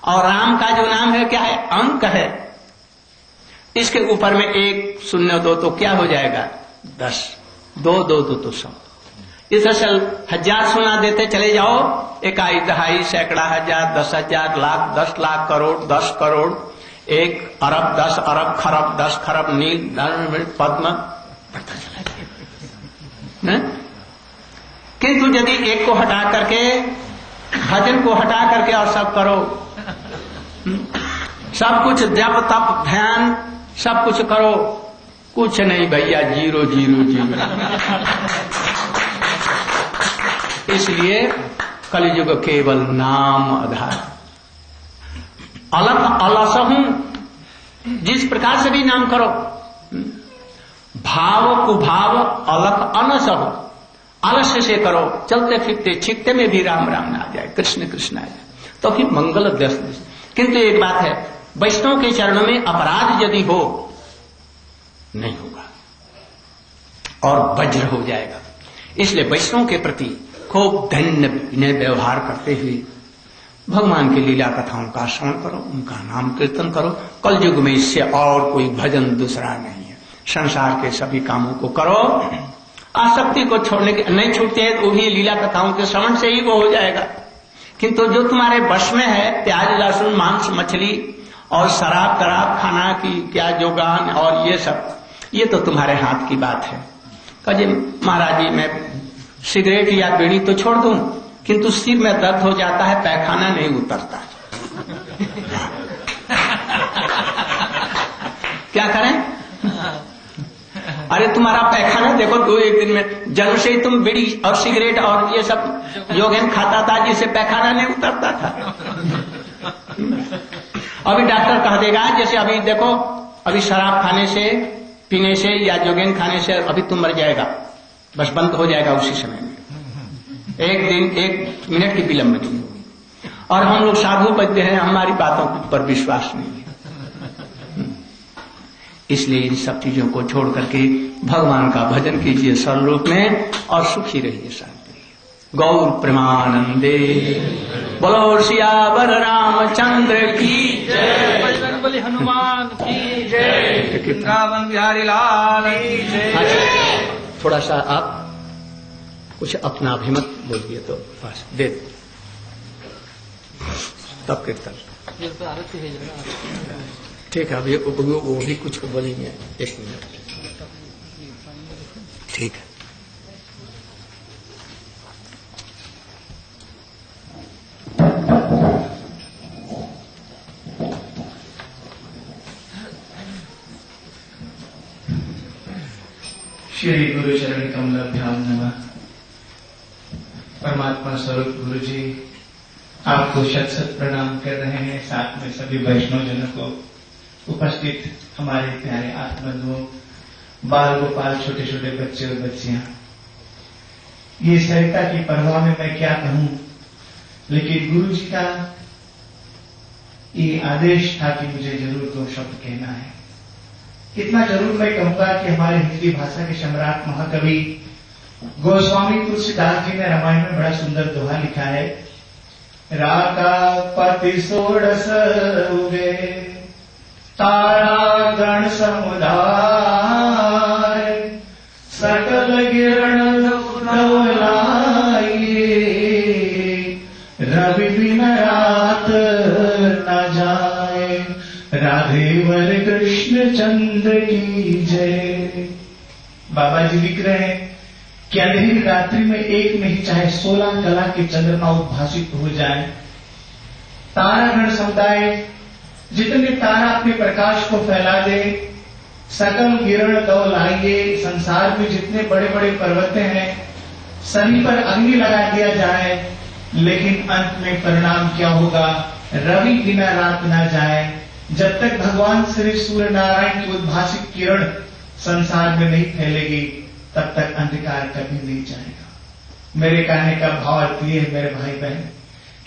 और राम का जो नाम है क्या है, अंक है। इसके ऊपर में 1 0 2 तो क्या हो जाएगा 10, 2 2 2 तो 100। इस तरह से 1000 सुना देते चले जाओ, 1 दहाई सैकड़ा हजार, 10,000 लाख, 10 लाख करोड़, 10 करोड़, 1 अरब, 10 अरब, खरब, 10 खरब, नील पद्म बढ़ता चला जाए। किंतु यदि 1 को हटा करके, भजन को हटा करके और सब करो, सब कुछ जप तप ध्यान सब कुछ करो, कुछ नहीं भैया, 0 0 0। इसलिए कलियुग केवल नाम आधार। अलग अलस हूं, जिस प्रकार से भी नाम करो, भाव कुभाव अलग अनस हो, आलस्य से करो, चलते फिरते छिकते में भी राम राम ना आ जाए, कृष्ण कृष्ण आ जाए, तो फिर मंगल दस। किंतु एक बात है, वैष्णव के चरणों में अपराध यदि हो नहीं होगा और वज्र हो जाएगा। इसलिए वैष्णव के प्रति खूब धन्य व्यवहार करते हुए भगवान की लीला कथाओं का श्रवण करो, उनका नाम कीर्तन करो। कल युग में इससे और कोई भजन दूसरा नहीं है। संसार के सभी कामों को करो, आसक्ति को छोड़ने के नहीं छूटते हैं तो भी लीला कथाओं के श्रवण से ही वो हो जाएगा। किंतु जो तुम्हारे वश में है, प्याज लहसुन मांस मछली और शराब तराब खाना की क्या जोगान और ये सब, ये तो तुम्हारे हाथ की बात है। कहे महाराज जी मैं सिगरेट या बीड़ी तो छोड़ दूं, किंतु सिर में दर्द हो जाता है, पैखाना नहीं उतरता। क्या करें? अरे तुम्हारा पैखाना देखो, 2-1 दिन में जन्म से ही तुम बीड़ी और सिगरेट और ये सब योगेन खाता था, जिससे पैखाना नहीं उतरता था। अभी डॉक्टर कह देगा, जैसे अभी देखो, अभी शराब खाने से पीने से या जोगेन खाने से अभी तुम मर जाएगा, बस बंद हो जाएगा उसी समय में, 1 दिन 1 मिनट की विलंब नहीं होगी। और हम लोग साधु बद्ध हैं, हमारी बातों पर विश्वास नहीं है। इसलिए इन सब चीजों को छोड़ करके भगवान का भजन कीजिए सरल रूप में और सुखी रहिए, शांति रहिए। गौर प्रेमानंदे, बोलो सियावर रामचंद्र की जय, बजरंग बली हनुमान की जय, वृंदावन बिहारी लाल की जय। थोड़ा सा आप कुछ अपना अभिमत बोलिए तो बस दे तब कीर्तन ठीक है। अभी वो भी कुछ बोलेंगे, 1 मिनट ठीक है। श्री गुरु चरण कमलाभ्याम नमः। परमात्मा स्वरूप गुरु जी आपको शत शत प्रणाम कर रहे हैं, साथ में सभी वैष्णव जनों को, उपस्थित हमारे प्यारे आत्मबंधुओं, बाल गोपाल, छोटे छोटे बच्चे और बच्चियां। ये सरिता की परवाह में मैं क्या कहूं, लेकिन गुरु जी का ये आदेश था कि मुझे जरूर 2 शब्द कहना है। इतना जरूर मैं कहूंगा कि हमारे हिंदी भाषा के सम्राट महाकवि गोस्वामी तुलसीदास जी ने रामायण में बड़ा सुंदर दोहा लिखा है। राका पति सोडस उगे, तारा गण समुदाय, सकल गिरण धवलाइए, रवि राधे वर कृष्ण चंद्र की जय। बाबा जी लिख रहे हैं कि अंधेरी रात्रि में एक नहीं चाहे 16 कला के चंद्रमा उद्भासित हो जाए, तारागण समुदाय जितने तारा अपने प्रकाश को फैला दे, सकल किरण दो लाइए, संसार में जितने बड़े बड़े पर्वत हैं सभी पर अग्नि लगा दिया जाए, लेकिन अंत में परिणाम क्या होगा? रवि बिना रात ना जाए। जब तक भगवान श्री सूर्य नारायण की उद्भासित किरण संसार में नहीं फैलेगी, तब तक अंधकार कभी नहीं जाएगा। मेरे कहने का भाव अर्थ ये है मेरे भाई बहन,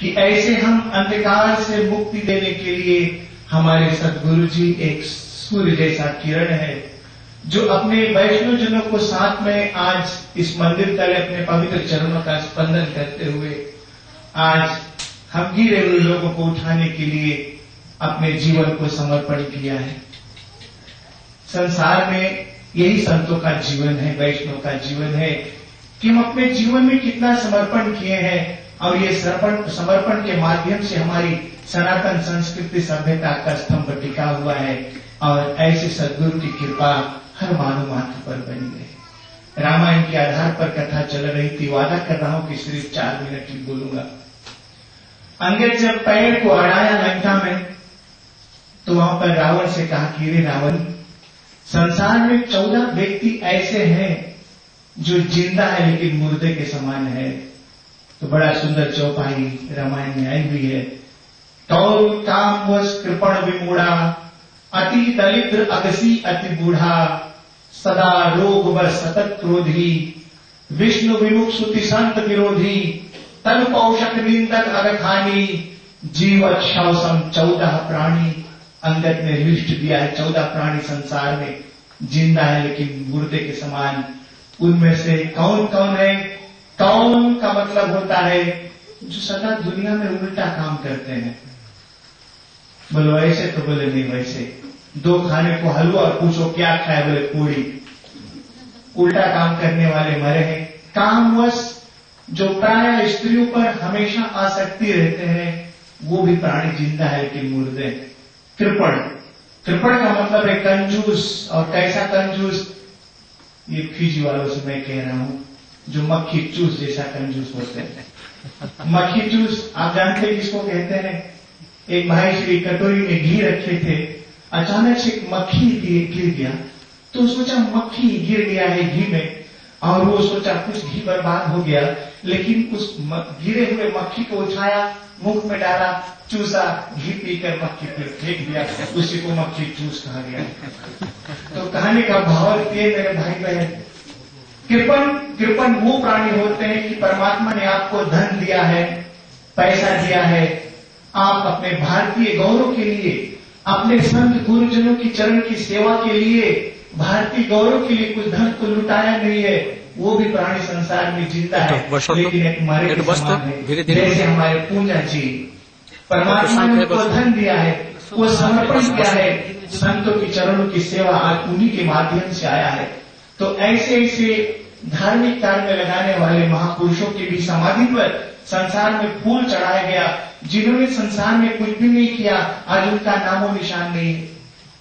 कि ऐसे हम अंधकार से मुक्ति देने के लिए हमारे सद्गुरु जी एक सूर्य जैसा किरण है, जो अपने वैष्णव जनों को साथ में आज इस मंदिर तले अपने पवित्र चरणों का स्पंदन करते हुए आज हम गिरे हुए लोगों को उठाने के लिए अपने जीवन को समर्पण किया है। संसार में यही संतों का जीवन है, वैष्णव का जीवन है कि हम अपने जीवन में कितना समर्पण किए हैं, और ये समर्पण के माध्यम से हमारी सनातन संस्कृति सभ्यता का स्तंभ टिका हुआ है, और ऐसे सद्गुरु की कृपा हर मानव मात्र पर बनी है। रामायण के आधार पर कथा चल रही थी, वादा कर रहा हूं कि सिर्फ 4 मिनट ही बोलूंगा। अंगद जब पैर को अड़ाया लंका में, तो वहां पर रावण से कहा कि रे रावण, संसार में 14 व्यक्ति ऐसे हैं जो जिंदा है लेकिन मुर्दे के समान है। तो बड़ा सुंदर चौपाई रामायण में आई हुई है। तौल काम वश कृपण विमूढ़ा, अति दलिद्र अगसी अति बूढ़ा, सदा रोग व सतत क्रोधी, विष्णु विमुख सुति संत विरोधी, तन पौषक निंदक अगखानी, जीवत शवसम 14 प्राणी। अंगद ने लिस्ट दिया है 14 प्राणी संसार में जिंदा है लेकिन मुर्दे के समान। उनमें से कौन कौन है? कौन का मतलब होता है जो सदा दुनिया में उल्टा काम करते हैं। बोलो ऐसे, तो बोले नहीं वैसे। 2 खाने को हलवा और पूछो क्या खाए, बोले पूरी। उल्टा काम करने वाले मरे हैं। कामवश जो प्राय स्त्रियों पर हमेशा आसक्ति रहते हैं, वो भी प्राणी जिंदा है लेकिन मुर्दे। कृपण, कृपण का मतलब है कंजूस। और कैसा कंजूस? ये फिजी वालों से मैं कह रहा हूं, जो मक्खी चूस जैसा कंजूस होते हैं। मक्खी चूस आप जानते हैं किसको कहते हैं? एक भाई श्री कटोरी में घी रखे थे, अचानक से मक्खी गिर गया, तो सोचा मक्खी गिर गया है घी में, और वो सोचा कुछ घी बर्बाद हो गया, लेकिन उस गिरे हुए मक्खी को उठाया, मुख में डाला, चूसा, घी पीकर मक्खी फिर फेंक दिया, उसी को मक्खी चूस कहा गया। तो कहने का भाव ये मेरे भाई बहन, कृपण वो प्राणी होते हैं कि परमात्मा ने आपको धन दिया है, पैसा दिया है, आप अपने भारतीय गौरव के लिए, अपने संत गुरुजनों की चरण की सेवा के लिए, भारतीय गौरव के लिए कुछ धन को लुटाया नहीं है, वो भी प्राणी संसार में जिंदा है, लेकिन एक मरे के समान है। जैसे हमारे पूजा जी, परमात्मा ने उनको धन दिया है, वो समर्पण किया है, संतों की चरणों की सेवा आज उन्हीं के माध्यम से आया है। तो ऐसे ऐसे धार्मिक कार्य में लगाने वाले महापुरुषों की भी समाधि पर संसार में फूल चढ़ाया गया, जिन्होंने संसार में कुछ भी नहीं किया, आज उनका नामो निशान नहीं है।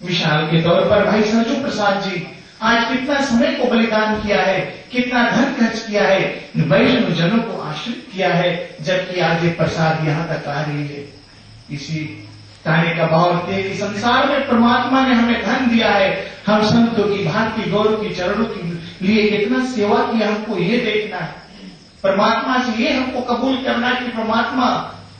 मिसाल के तौर पर भाई सरजू प्रसाद जी आज कितना समय को बलिदान किया है, कितना धन खर्च किया है, वैष्णव जनों को आश्रित किया है, जबकि आज ये प्रसाद यहाँ तक आ रही है। इसी कहने का भाव है कि संसार में परमात्मा ने हमें धन दिया है, हम संतों की, भारतीय गौरव की चरणों के लिए कितना सेवा किया, हमको ये देखना है। परमात्मा से ये हमको कबूल करना है कि परमात्मा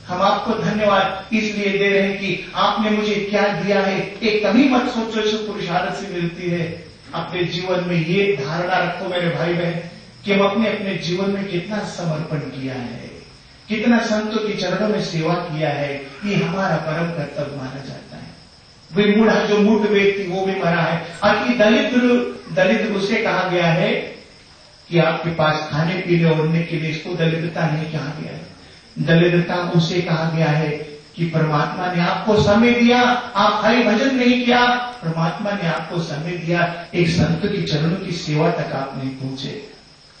हम आपको धन्यवाद इसलिए दे रहे हैं कि आपने मुझे क्या दिया है। एक कभी मत सोचो जो पुरुषार्थ से मिलती है। अपने जीवन में ये धारणा रखो मेरे भाई बहन कि हम अपने जीवन में कितना समर्पण किया है, कितना संतों के चरणों में सेवा किया है, ये हमारा परम कर्तव्य माना जाता है। विमूढ़ जो मूढ़ व्यक्ति वो भी मरा है। अति दलिद्र उसे कहा गया है कि आपके पास खाने पीने ओढ़ने के लिए, इसको दलिद्रता नहीं कहा गया है। दलिद्रता उसे कहा गया है कि परमात्मा ने आपको समय दिया, आप हरि भजन नहीं किया, परमात्मा ने आपको समय दिया, एक संत की चरणों की सेवा तक आप नहीं पहुंचे,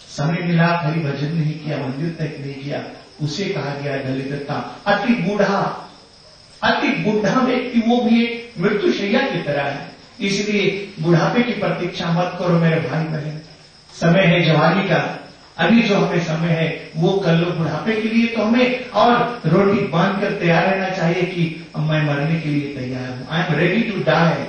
समय मिला, हरि भजन नहीं किया, मंदिर तक नहीं किया, उसे कहा गया दलिद्रता। अति बूढ़ा, अति बुढ़ा व्यक्ति वो भी एक मृत्युशैया की तरह है। इसलिए बुढ़ापे की प्रतीक्षा मत करो मेरे भाई बहन। समय है जवानी का, अभी जो हमें समय है वो कर लो। बुढ़ापे के लिए तो हमें और रोटी बांध कर तैयार रहना चाहिए कि मैं मरने के लिए तैयार हूं, I am ready to die.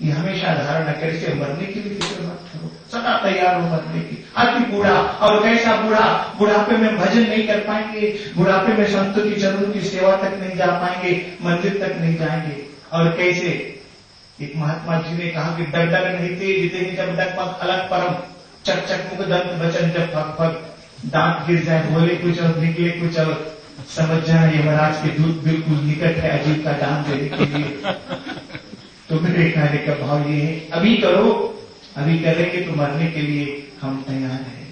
ये हमेशा धारणा कैसे मरने के लिए फिक्र मत करो, सदा तैयार हो मरने की। अति बूढ़ा, और कैसा बूढ़ा, बुढ़ापे में भजन नहीं कर पाएंगे, बुढ़ापे में संतों की चरणों की सेवा तक नहीं जा पाएंगे, मंदिर तक नहीं जाएंगे। और कैसे, एक महात्मा जी ने कहा कि डग डग नहीं तेज तेज जब डग पग अलग परम, चक चक मुख दंत बचन जब फक फक, दांत गिर जाए बोले कुछ और निकले कुछ और, समझ जाए ये महाराज के दूध बिल्कुल निकट है अजीब का दान देने के लिए। तो मेरे कहने का भाव ये है, अभी करो, अभी करेंगे तो मरने के लिए हम तैयार हैं।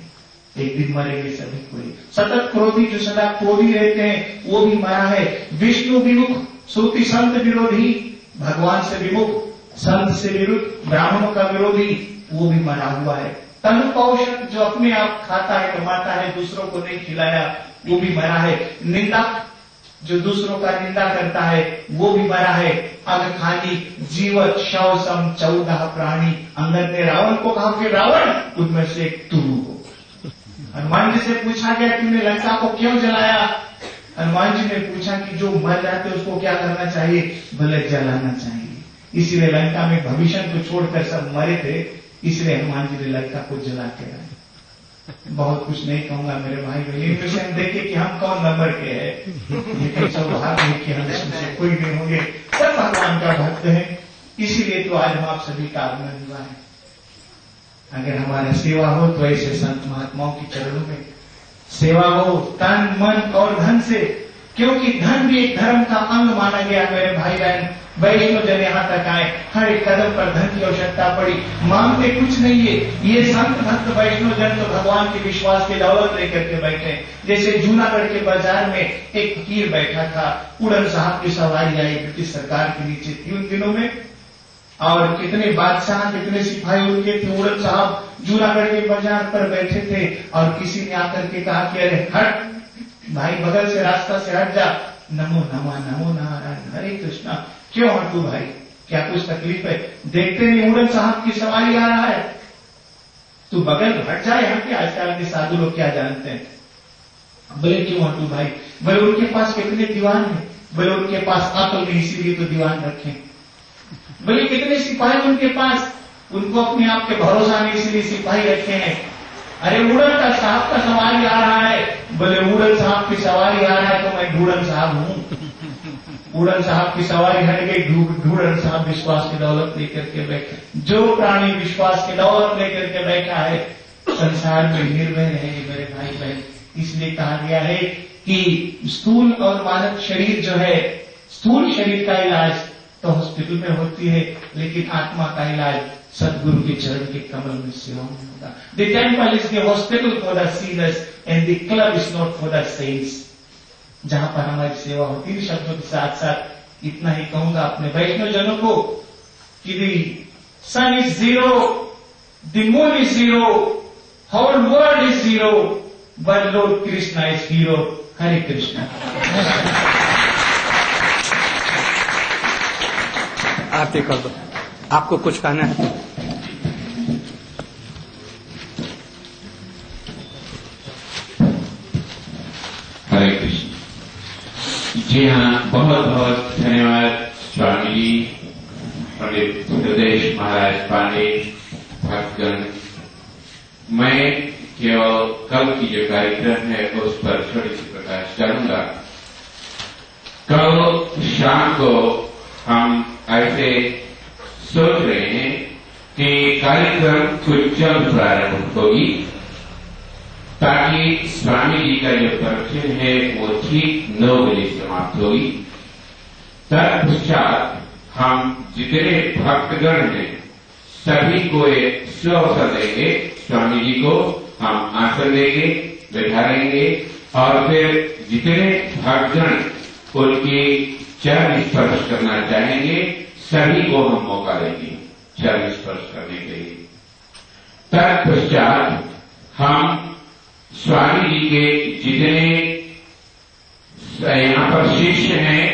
एक दिन मरेंगे सभी कोई। सतत क्रोधी, जो सदा क्रोधी रहते हैं वो भी मरा है। विष्णु विमुख, श्रुति संत विरोधी, भगवान से विमुख, संत से विरुद्ध, ब्राह्मणों का विरोधी, वो भी मरा हुआ है। तनु पोषण, जो अपने आप खाता है कमाता है, दूसरों को नहीं खिलाया, वो भी मरा है। निंदा, जो दूसरों का निंदा करता है वो भी मरा है। अग खाली जीवत शव सम 14 प्राणी। अंगद ने रावण को कहा कि रावण उनमें से एक तू हो। हनुमान जी से पूछा गया तुमने लंका को क्यों जलाया? हनुमान जी ने पूछा कि जो मर जाते उसको क्या करना चाहिए? भले जलाना चाहिए। इसीलिए लंका में भविष्य को छोड़कर सब मरे थे, इसलिए हनुमान जी ने लंका को जला के आए। बहुत कुछ नहीं कहूंगा मेरे भाई बहन, इनमें से हम देखे कि हम कौन नंबर के हैं। लेकिन सौभाग्य है कि हम इसमें से कोई नहीं होंगे, सब भगवान का भक्त है। इसीलिए तो आज हम आप सभी का आगमन हुआ है। अगर हमारा सेवा हो तो ऐसे संत महात्माओं की चरणों में सेवा हो, तन मन और धन से, क्योंकि धन भी एक धर्म का अंग माना गया मेरे भाई बहन। वैष्णव जन यहाँ तक आए, हर एक कदम पर धन की आवश्यकता पड़ी, मांगते कुछ नहीं है। ये संत भक्त वैष्णव जन तो भगवान के विश्वास की दौलत लेकर के बैठे। जैसे जूनागढ़ के बाजार में एक फकीर बैठा था, उड़न साहब की सवारी आई, ब्रिटिश सरकार के नीचे थी उन दिनों में, और कितने बादशाह कितने सिपाही उनके थे। उड़न साहब जूनागढ़ के बाजार पर बैठे थे और किसी ने आकर के कहा कि अरे हट भाई, बगल से रास्ता से हट जा। नमो नमो नमो नारायण हरे कृष्णा। क्यों हटू भाई, क्या कुछ तकलीफ है? देखते नहीं उड़न साहब की सवारी आ रहा है, तू बगल हट जाए। यहाँ के आजकल के साधु लोग क्या जानते हैं? बोले क्यों हटू भाई? बोले उनके पास कितने दीवान है? बोले उनके पास अकल नहीं इसीलिए तो दीवान रखे। बोले कितने सिपाही उनके पास? उनको अपने आप के भरोसा नहीं इसलिए सिपाही रखे हैं। अरे उड़न का साहब का सवारी आ रहा है। बोले उड़न साहब की सवारी आ रहा है तो मैं ढूंढन साहब हूं। उड़न साहब की सवारी हट गई, ढूंढन साहब विश्वास की दौलत लेकर के बैठे। जो प्राणी विश्वास की दौलत लेकर के बैठा है संसार में निर्भय रहेंगे मेरे भाई बहन। इसलिए कहा गया है कि स्थूल और मानव शरीर जो है, स्थूल शरीर का इलाज तो हॉस्पिटल में होती है, लेकिन आत्मा का इलाज सदगुरु के चरण के कमल में सेवा में होगा। The temple is the hospital for the sinners and the club is not for the saints. जहां पर हमारी सेवा होती है। शब्दों के साथ साथ इतना ही कहूंगा अपने वैष्णव जनों को कि the sun is zero, the moon is zero, whole world is zero, but lord Krishna is hero. Hare Krishna. आरती कर दो। आपको कुछ कहना है? हरे कृष्ण। जी हाँ, बहुत बहुत धन्यवाद स्वामी जी, पंडित हृदय महाराज पांडे, भक्तगण। मैं केवल कल की जो कार्यक्रम है उस पर थोड़ी सी प्रकाश डालूंगा। कल शाम को हम ऐसे सोच रहे हैं कि कार्यक्रम कुछ जल्द प्रारंभ होगी ताकि स्वामी जी का जो प्रवचन है वो ठीक 9 बजे समाप्त होगी। तत्पश्चात हम जितने भक्तगण हैं सभी को एक सुअवसर देंगे। स्वामी जी को हम आसन देंगे, बैठाएंगे और फिर जितने भक्तगण उनकी चरण स्पर्श करना चाहेंगे सभी को हम मौका देंगे चरण स्पर्श करने के लिए। तत्पश्चात हम स्वामी जी के जितने यहाँ पर शिष्य हैं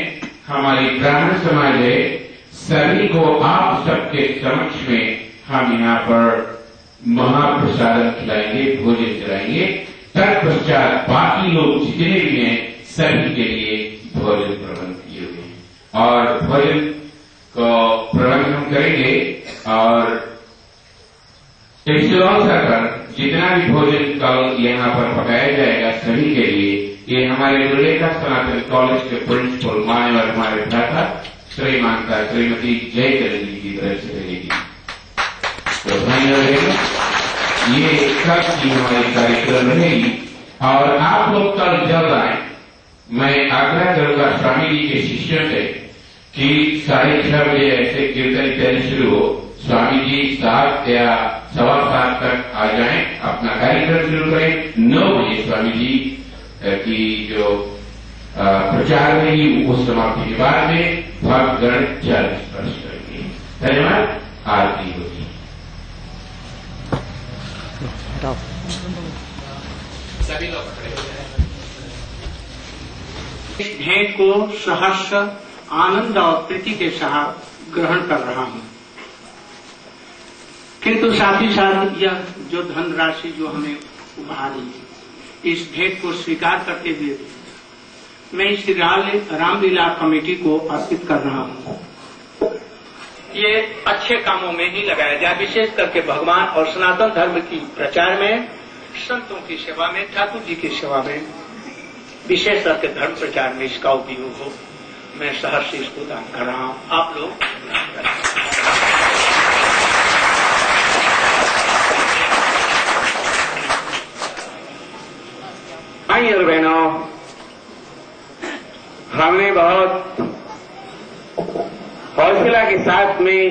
हमारी ब्राह्मण समाज है, सभी को आप सबके समक्ष में हम यहाँ पर महाप्रसाद खिलाएंगे, भोजन कराएंगे। तत्पश्चात बाकी लोग जितने भी हैं सभी के लिए भोजन प्रबंध किए हुए हैं और भोजन को प्रबंध हम करेंगे। और इस अवसर पर जितना भी भोजन कल यहाँ पर पकाया जाएगा सभी के लिए, ये हमारे विवेका सनातन कॉलेज के प्रिंसिपल माए और हमारे भ्राता श्रीमान का श्रीमती जयकरण जी की तरफ से रहेगी। तो भाइयों ये कल की हमारी कार्यक्रम रहेगी और आप लोग कल जल्द आए। मैं आग्रह करूंगा स्वामी जी के शिष्यों से कि 6:30 बजे ऐसे कीर्तन इत्यादि शुरू हो, स्वामी जी 7 या 7:15 तक आ जाएं, अपना कार्यक्रम शुरू करें। 9 बजे स्वामी जी की जो प्रचार रहेगी वो समाप्ति के बाद में भक्तगण जल स्पर्श करेंगे। धन्यवाद। आरती होगी। सभी लोग इस भेंट को सहर्ष आनंद और प्रीति के साथ ग्रहण कर रहा हूं, किंतु साथ ही साथ यह जो धनराशि जो हमें उभारी, इस भेंट को स्वीकार करते हुए मैं इस रामलीला कमेटी को अर्पित कर रहा हूं। ये अच्छे कामों में ही लगाया जाए, विशेष करके भगवान और सनातन धर्म की प्रचार में, संतों की सेवा में, ठाकुर जी की सेवा में, विशेष करके धर्म प्रचार में इसका उपयोग हो। मैं सहर्ष इसको दान कर रहा हूं। आप लोग भाई और बहनों, हमने बहुत हौसला के साथ में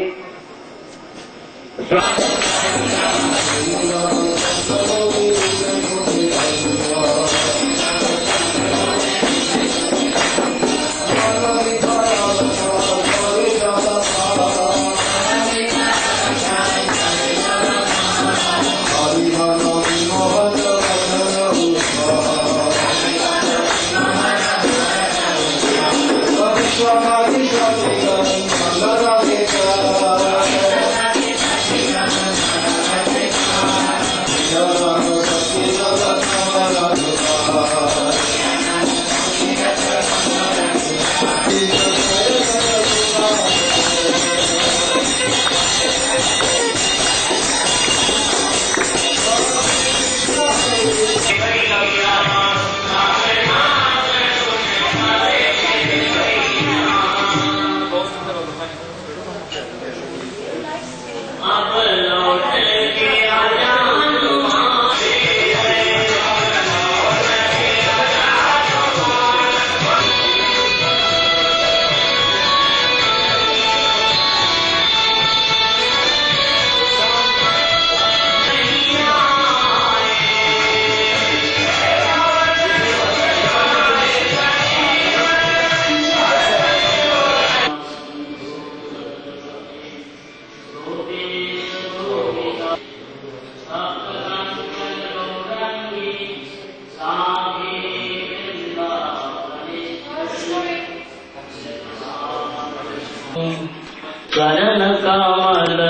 चरण कमल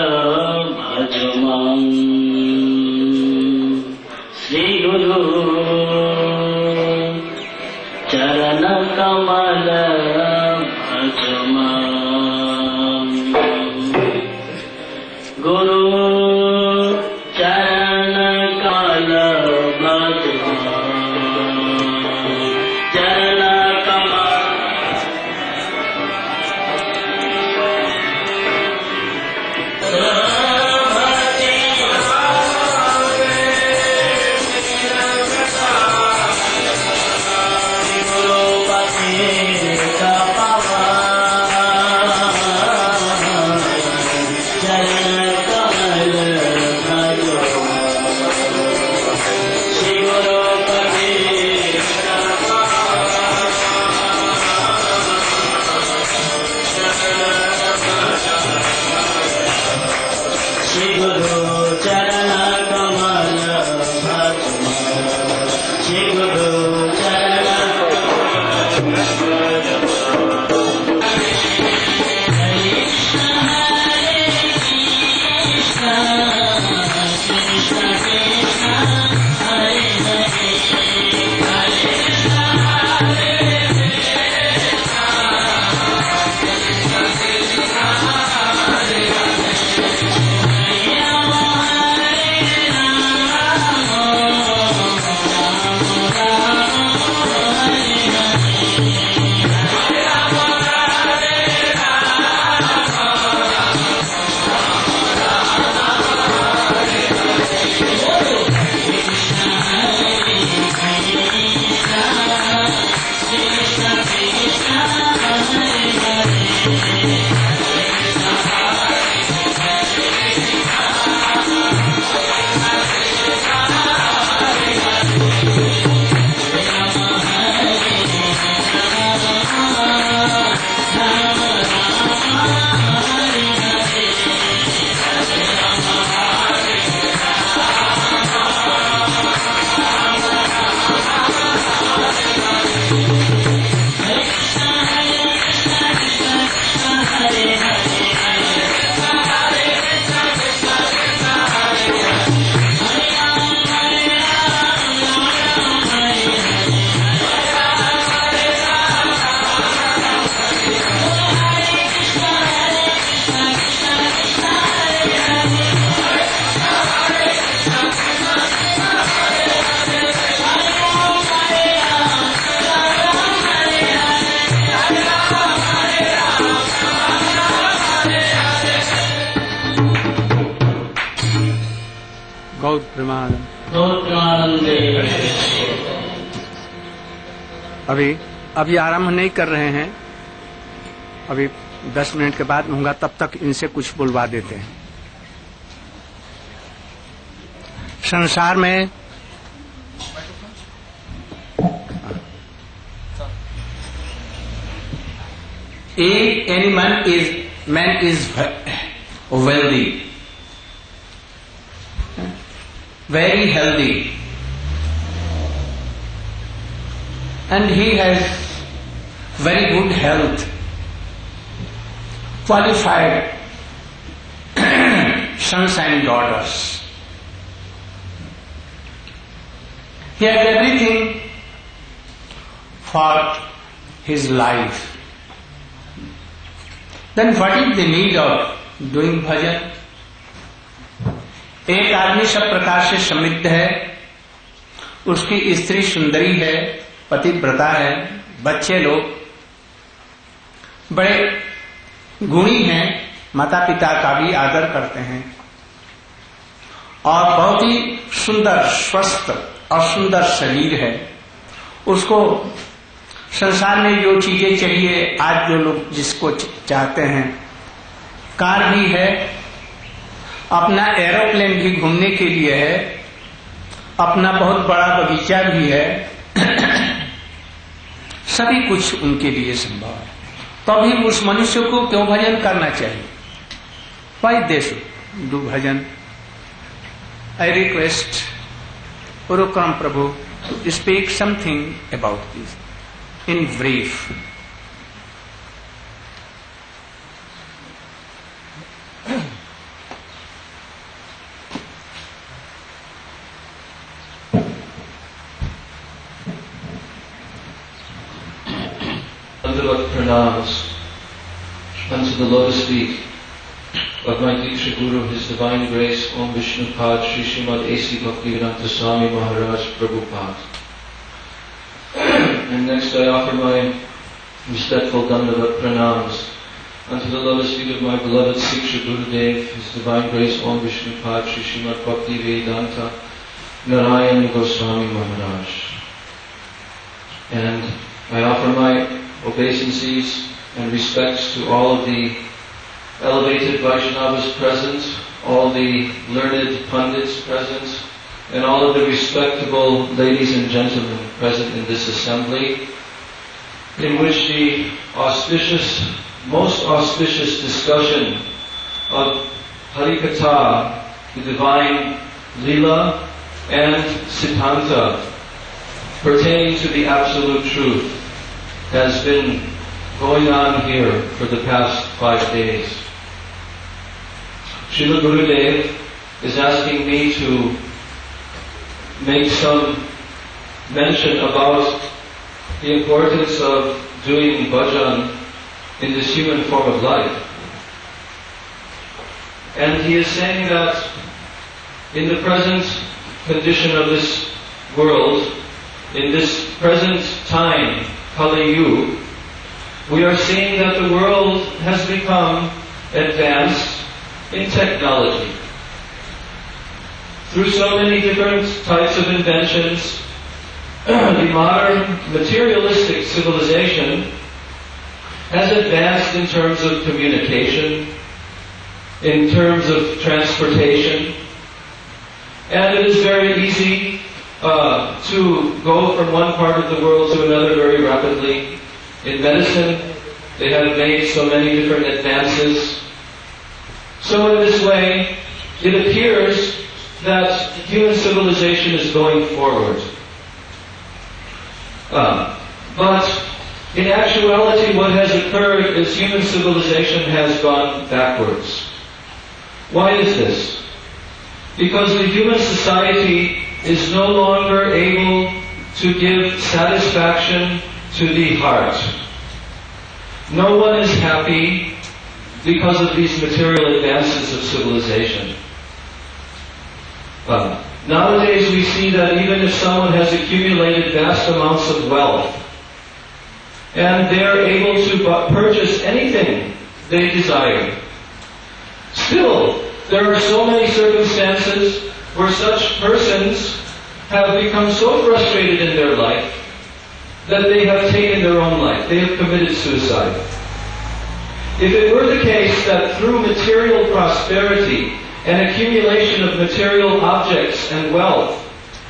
भजमं श्री गुरु चरण कमल भजमं गुरु चरण कमल भजमं चरण कमल बहुत प्रमाण। बहुत प्रेमानंदे। अभी आरंभ नहीं कर रहे हैं, अभी 10 मिनट के बाद होगा, तब तक इनसे कुछ बुलवा देते हैं। संसार में any man is wealthy, very healthy, and he has very good health, qualified sons and daughters. He has everything for his life. Then what is the need of doing bhajan? एक आदमी सब प्रकार से समृद्ध है, उसकी स्त्री सुंदरी है, पतिव्रता है, बच्चे लोग बड़े गुणी हैं, माता पिता का भी आदर करते हैं और बहुत ही सुंदर स्वस्थ और सुंदर शरीर है। उसको संसार में जो चीजें चाहिए, आज जो लोग जिसको चाहते हैं, कार भी है, अपना एरोप्लेन भी घूमने के लिए है, अपना बहुत बड़ा बगीचा भी है, सभी कुछ उनके लिए संभव है। तभी तो उस मनुष्य को क्यों भजन करना चाहिए? Why they should do bhajan? I request Urukram Prabhu to speak something about this in brief. Dandavat pranams unto the lotus feet of my Diksha Guru, His Divine Grace, Om Vishnu Pad, Sri Srimad A.C. Bhaktivedanta Swami Maharaj Prabhupada. And next I offer my respectful Dandavat pranams unto the lotus feet of my beloved Diksha Gurudev, His Divine Grace, Om Vishnu Pad, Sri Srimad Bhaktivedanta Narayan Goswami Maharaj. And I offer my obeisances and respects to all of the elevated Vaishnavas present, all the learned Pandits present, and all of the respectable ladies and gentlemen present in this assembly, in which the most auspicious discussion of Harikatha, the divine Leela, and Siddhanta, pertaining to the absolute truth, has been going on here for the past 5 days. Srila Gurudev is asking me to make some mention about the importance of doing bhajan in this human form of life. And he is saying that in the present condition of this world, in this present time, Kali Yuga, we are seeing that the world has become advanced in technology. Through so many different types of inventions, the modern materialistic civilization has advanced in terms of communication, in terms of transportation, and it is very easy to go from one part of the world to another very rapidly. In medicine, they have made so many different advances. So in this way, it appears that human civilization is going forward. But in actuality, what has occurred is human civilization has gone backwards. Why is this? Because the human society is no longer able to give satisfaction to the heart. No one is happy because of these material advances of civilization. Nowadays we see that even if someone has accumulated vast amounts of wealth and they're able to purchase anything they desire, still there are so many circumstances where such persons have become so frustrated in their life that they have taken their own life. They have committed suicide. If it were the case that through material prosperity and accumulation of material objects and wealth,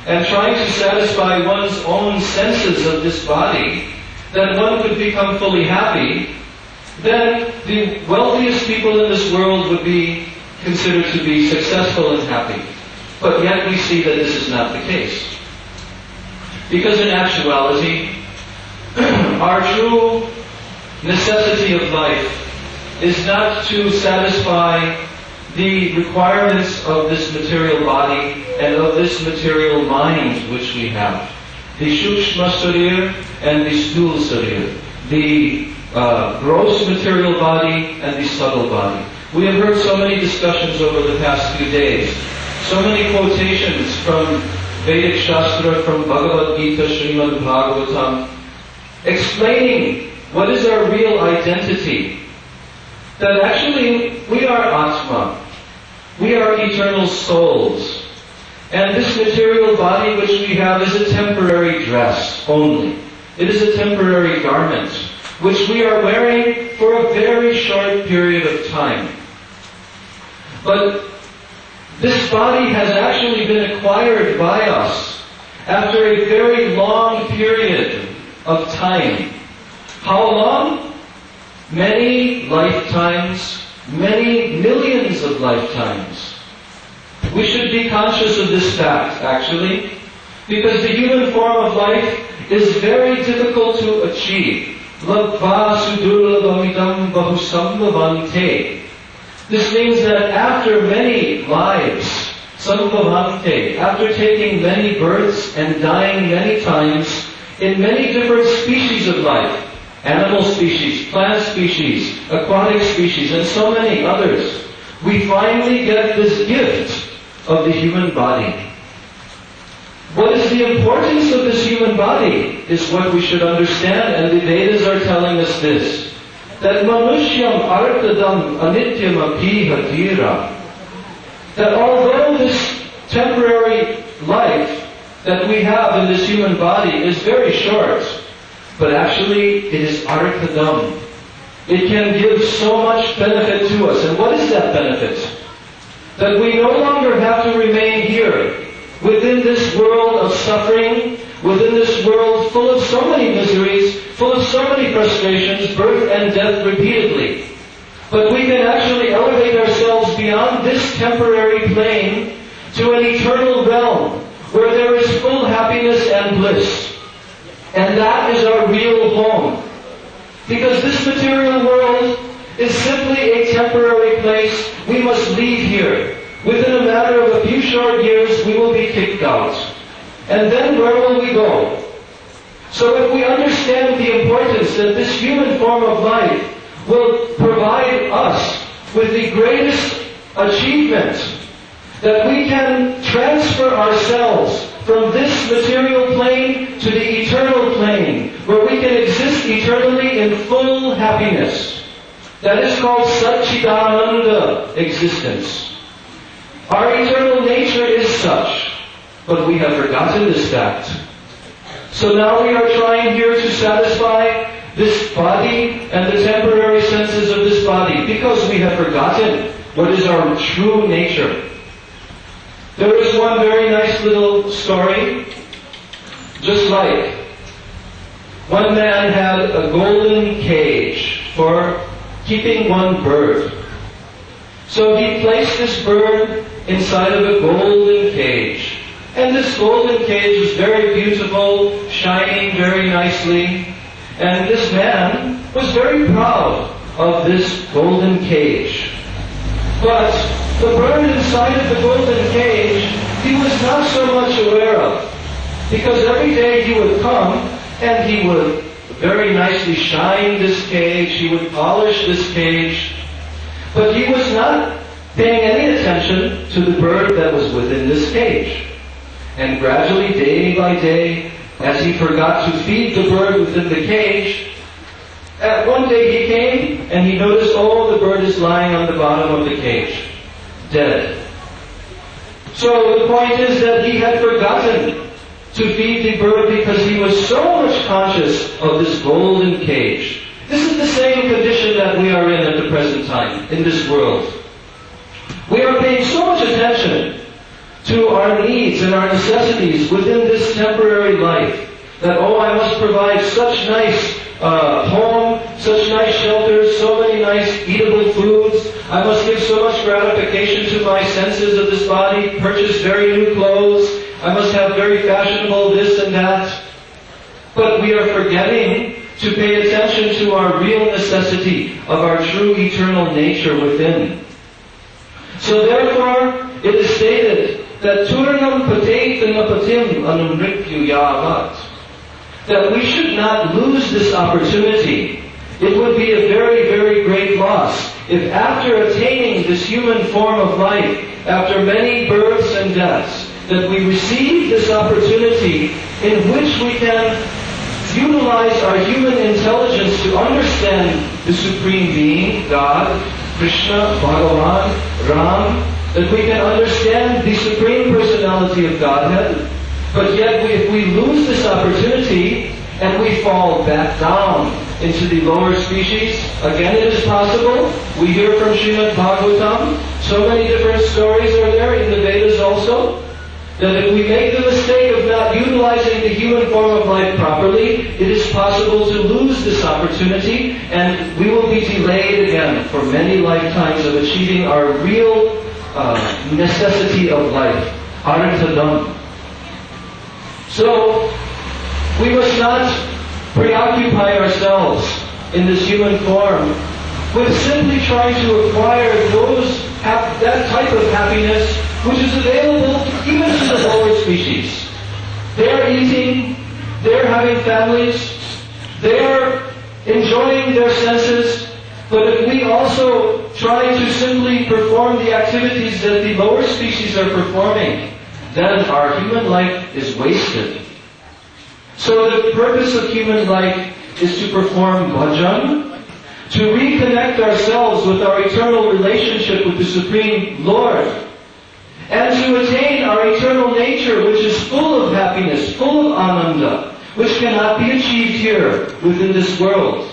and trying to satisfy one's own senses of this body, that one could become fully happy, then the wealthiest people in this world would be considered to be successful and happy. But yet we see that this is not the case. Because in actuality, our true necessity of life is not to satisfy the requirements of this material body and of this material mind which we have. The Shukshma Sarir and the Sthula Sarir. The gross material body and the subtle body. We have heard so many discussions over the past few days. So many quotations from Vedic Shastra, from Bhagavad Gita, Srimad Bhagavatam, explaining what is our real identity. That actually we are Atma. We are eternal souls. And this material body which we have is a temporary dress only. It is a temporary garment which we are wearing for a very short period of time. But this body has actually been acquired by us after a very long period of time. How long? Many lifetimes, many millions of lifetimes. We should be conscious of this fact, actually, because the human form of life is very difficult to achieve. Labha sudurlabhamidam bahusambhavante. This means that after many lives, sambhavante, after taking many births and dying many times in many different species of life, animal species, plant species, aquatic species, and so many others, we finally get this gift of the human body. What is the importance of this human body is what we should understand, and the Vedas are telling us this, that manushyam artadam anityam apiha dhira, that although this temporary life that we have in this human body is very short, but actually it is artadam. It can give so much benefit to us. And what is that benefit? That we no longer have to remain here within this world of suffering, within this world full of so many miseries, full of so many frustrations, birth and death repeatedly. But we can actually elevate ourselves beyond this temporary plane to an eternal realm where there is full happiness and bliss. And that is our real home. Because this material world is simply a temporary place. We must leave here. Within a matter of a few short years, we will be kicked out. And then where will we go? So if we understand the importance that this human form of life will provide us with the greatest achievement, that we can transfer ourselves from this material plane to the eternal plane, where we can exist eternally in full happiness. That is called Satchidananda existence. Our eternal nature is such, but we have forgotten this fact. So now we are trying here to satisfy this body and the temporary senses of this body, because we have forgotten what is our true nature. There is one very nice little story, just like one man had a golden cage for keeping one bird. So he placed this bird inside of a golden cage. And this golden cage was very beautiful, shining very nicely. And this man was very proud of this golden cage. But the bird inside of the golden cage, he was not so much aware of. Because every day he would come and he would very nicely shine this cage, he would polish this cage. But he was not paying any attention to the bird that was within this cage. And gradually, day by day, as he forgot to feed the bird within the cage, one day he came and he noticed, oh, the bird is lying on the bottom of the cage, dead. So the point is that he had forgotten to feed the bird because he was so much conscious of this golden cage. This is the same condition that we are in at the present time, in this world. We are paying so much attention to our needs and our necessities within this temporary life that, oh, I must provide such nice home, such nice shelters, so many nice eatable foods. I must give so much gratification to my senses of this body, purchase very new clothes. I must have very fashionable this and that. But we are forgetting to pay attention to our real necessity of our true eternal nature within. So therefore, it is stated that Turnam Patethanapatim Anumrityu Yavat, that we should not lose this opportunity. It would be a very, very great loss if after attaining this human form of life, after many births and deaths, that we receive this opportunity in which we can utilize our human intelligence to understand the Supreme Being, God, Krishna, Bhagavan, Ram, that we can understand the Supreme Personality of Godhead. But yet, if we lose this opportunity and we fall back down into the lower species, again it is possible. We hear from Srimad Bhagavatam, so many different stories are there in the Vedas also, that if we make the mistake of not utilizing the human form of life properly, it is possible to lose this opportunity and we will be delayed again for many lifetimes of achieving our real necessity of life, artadam. So, we must not preoccupy ourselves in this human form with simply trying to acquire that type of happiness which is available even to the lower species. They're eating, they're having families, they're enjoying their senses, but if we also try to simply perform the activities that the lower species are performing, then our human life is wasted. So the purpose of human life is to perform bhajan, to reconnect ourselves with our eternal relationship with the Supreme Lord, and to attain our eternal nature, which is full of happiness, full of ananda, which cannot be achieved here within this world.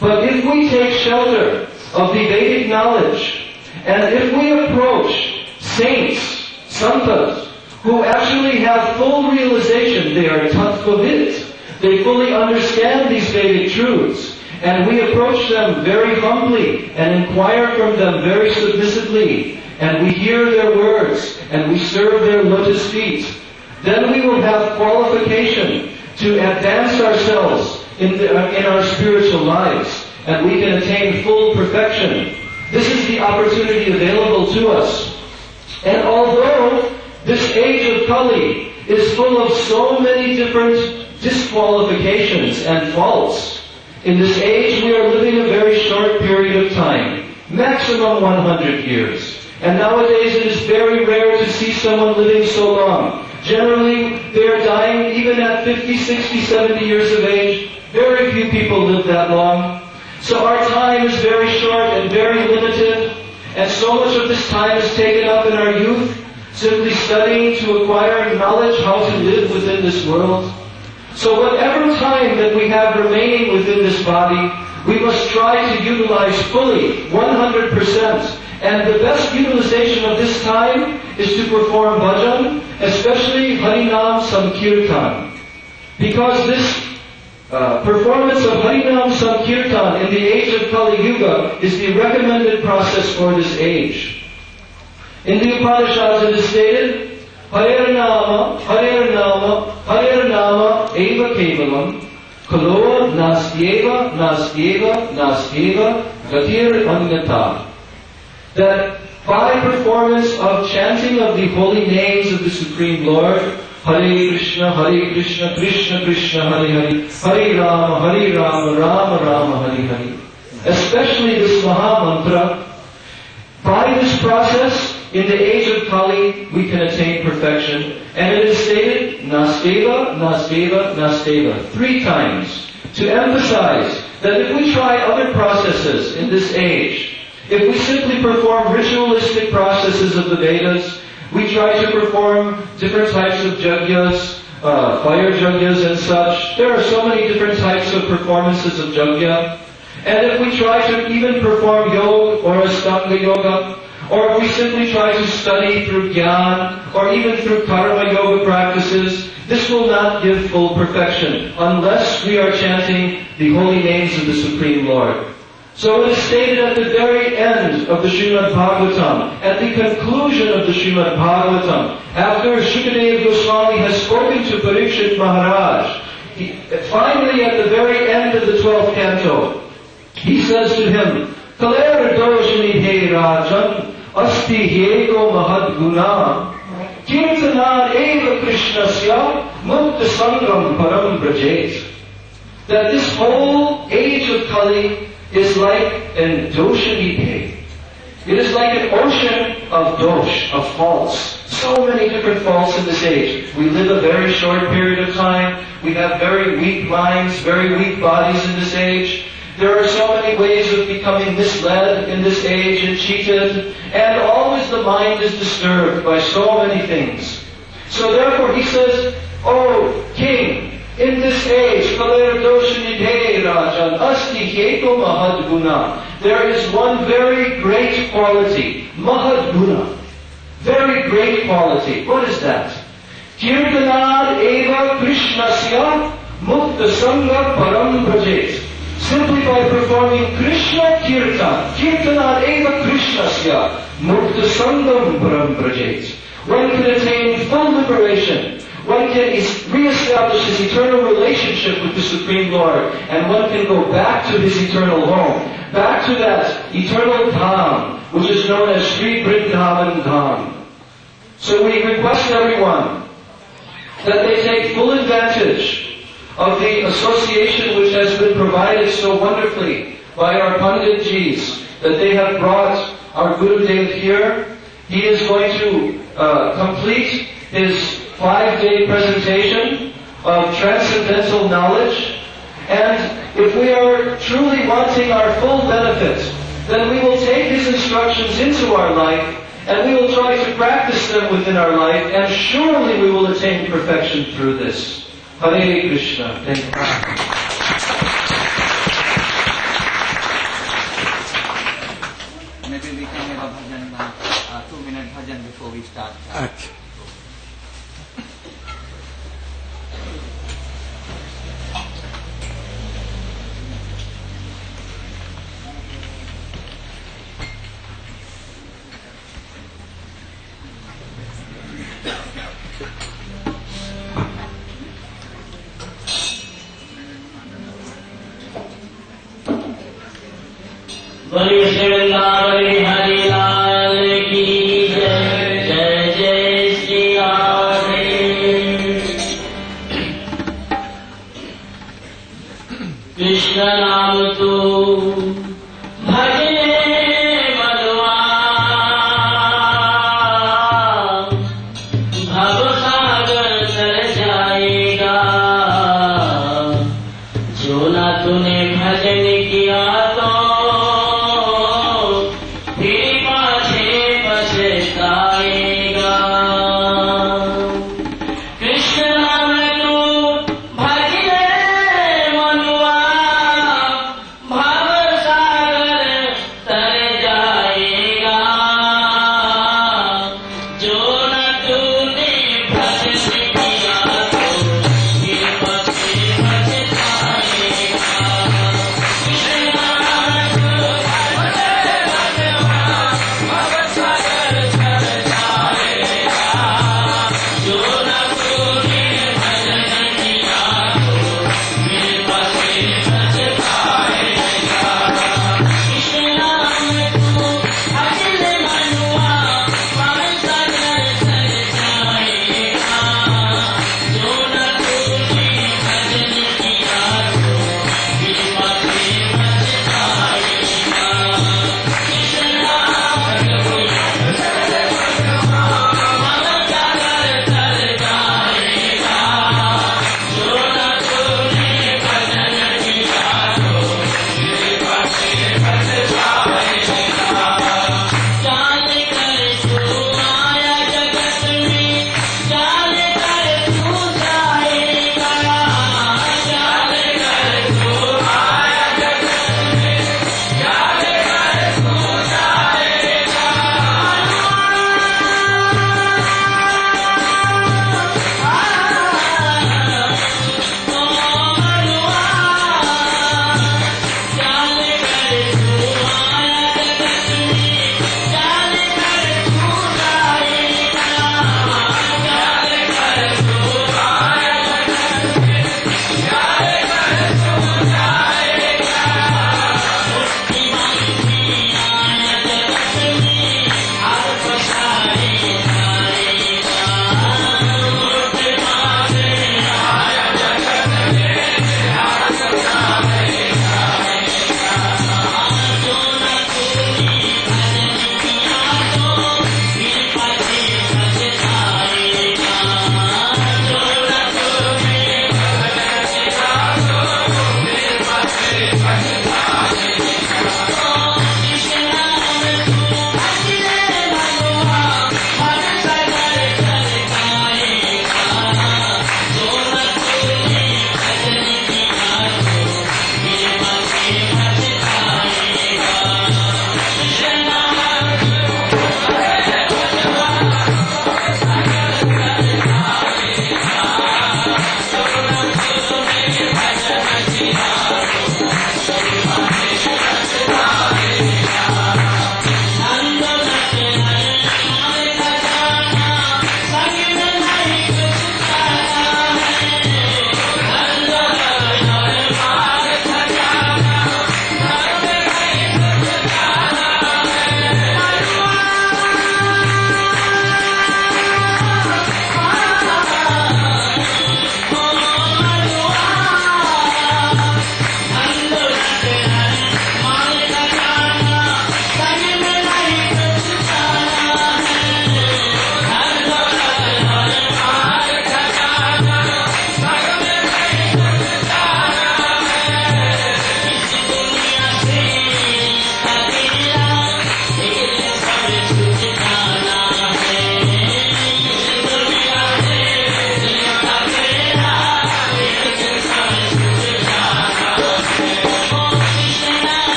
But if we take shelter of the Vedic knowledge, and if we approach saints, santas, who actually have full realization, they are tatvavit, they fully understand these Vedic truths, and we approach them very humbly and inquire from them very submissively, and we hear their words, and we serve their lotus feet, then we will have qualification to advance ourselves in our spiritual lives, and we can attain full perfection. This is the opportunity available to us. And although this age of Kali is full of so many different disqualifications and faults, in this age we are living a very short period of time, maximum 100 years. And nowadays it is very rare to see someone living so long. Generally, they are dying even at 50, 60, 70 years of age. Very few people live that long. So our time is very short and very limited. And so much of this time is taken up in our youth, simply studying to acquire knowledge how to live within this world. So whatever time that we have remaining within this body, we must try to utilize fully, 100%. And the best utilization of this time is to perform bhajan, especially Harinam Sankirtan. Because this performance of Harinam Sankirtan in the age of Kali Yuga is the recommended process for this age. In the Upanishads it is stated, Harer Nama, Harer Nama, Harer Nama, Eva Kevalam, Kaloa Nastyeva, Nastyeva, Nastyeva, Gatir Anyata. That by performance of chanting of the holy names of the Supreme Lord, Hare Krishna, Krishna Krishna, Hare Hare, Hare Rama, Rama Rama, Hare Hare. Especially this Maha Mantra, by this process, in the age of Kali, we can attain perfection. And it is stated, Nasteva, Nasteva, Nasteva, 3 times, to emphasize that if we try other processes in this age, if we simply perform ritualistic processes of the Vedas, We try to perform different types of yajnas, fire yajnas and such. There are so many different types of performances of yajna. And if we try to even perform yoga or Astanga yoga, or if we simply try to study through jnana, or even through karma yoga practices, this will not give full perfection unless we are chanting the holy names of the Supreme Lord. So it is stated at the very end of the Srimad Bhagavatam, at the conclusion of the Srimad Bhagavatam, after Shukadeva Goswami has spoken to Parikshit Maharaj, finally at the very end of the 12th canto, he says to him, Kalera doshani he rajan, asti yego mahad guna, kirtanar eva krishnasya, mukta sangam param brajet. That this whole age of Kali is like an doshani. It is like an ocean of dosh, of faults. So many different faults in this age. We live a very short period of time. We have very weak minds, very weak bodies in this age. There are so many ways of becoming misled in this age and cheated. And always the mind is disturbed by so many things. So therefore he says, Oh King, in this age, there is one very great quality, mahadguna, very great quality. What is that? Kirtanad eva krishnasya mukta sangha param brajet. Simply by performing Krishna kirtan, kirtanad eva krishnasya mukta sangham param brajet, one can attain full liberation. One can re-establish his eternal relationship with the Supreme Lord, and one can go back to his eternal home, back to that eternal Dham, which is known as Sri Vrindavan Dham. So we request everyone that they take full advantage of the association which has been provided so wonderfully by our Panditjis, that they have brought our Gurudev here. He is going to complete his 5-day presentation of transcendental knowledge. And if we are truly wanting our full benefit, then we will take his instructions into our life, and we will try to practice them within our life, and surely we will attain perfection through this. Hare Krishna. Thank you. Maybe we can have a bhajan, 2-minute bhajan before we start. अच्छा. बोलिए श्री वृंदावन हरि लाल की जय. जय जय श्री राधे. कृष्ण नाम तू भजे मधुआ, भव सागर तर जाएगा. जो ना तूने भजन किया तो फिर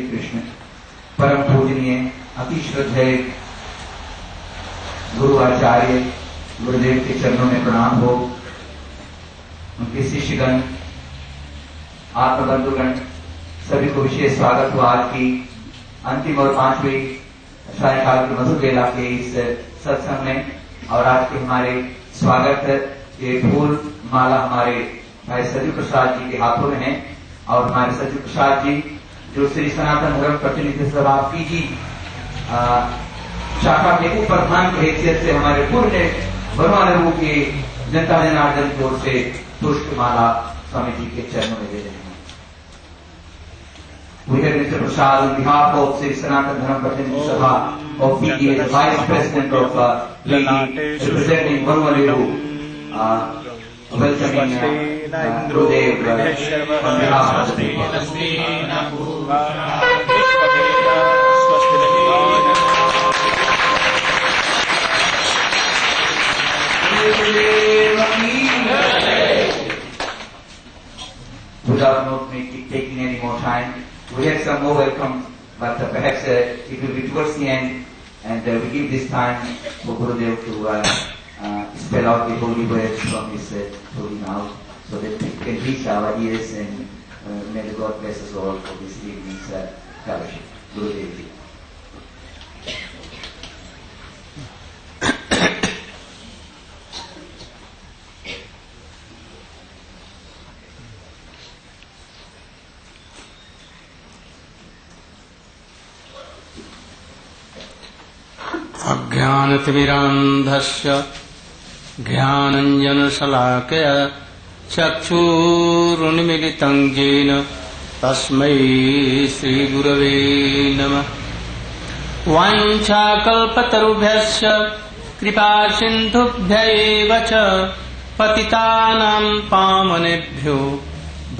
श्री कृष्ण। परम पूजनीय अति श्रद्धेय गुरु आचार्य गुरुदेव के चरणों में प्रणाम हो। उनके शिष्यगण, आत्मबंधुगण, सभी को विशेष स्वागत हो आज की अंतिम और 5वीं सायंकाल की मधुर बेला के इस सत्संग में। और आज के हमारे स्वागत ये फूल माला हमारे भाई सज्जू प्रसाद जी के हाथों में है। और हमारे सज्जू प्रसाद जी जो श्री सनातन धर्म प्रतिनिधि सभा पीजी शाखा के उप प्रधान की हैसियत से हमारे पूर्ण वर्मानवों के जनता जनार्दन की ओर से पुष्पमाला स्वामी जी के चरणों में दे रहे हैं। We have Mr. Prasad on behalf of Sri Sanatana Dharma Pratinidhi Sabha of PG as Vice President of PG representing Varmalevu, welcoming Gurudev on behalf of the people. Without not taking any more time, we have some more welcome, but perhaps it will be towards the end, and we give this time for Gurudev to spell out the holy words from his holy mouth, so that it can reach our ears, and may the God bless us all for this evening's fellowship. Gurudev ji. अज्ञानतिमिरान्धस्य ज्ञानञ्जनशलाकया चक्षुरुन्मीलितं येन तस्मै श्रीगुरवे नमः। वाञ्छाकल्पतरुभ्यश्च कृपासिन्धुभ्य एव च पतितानां पावनेभ्यो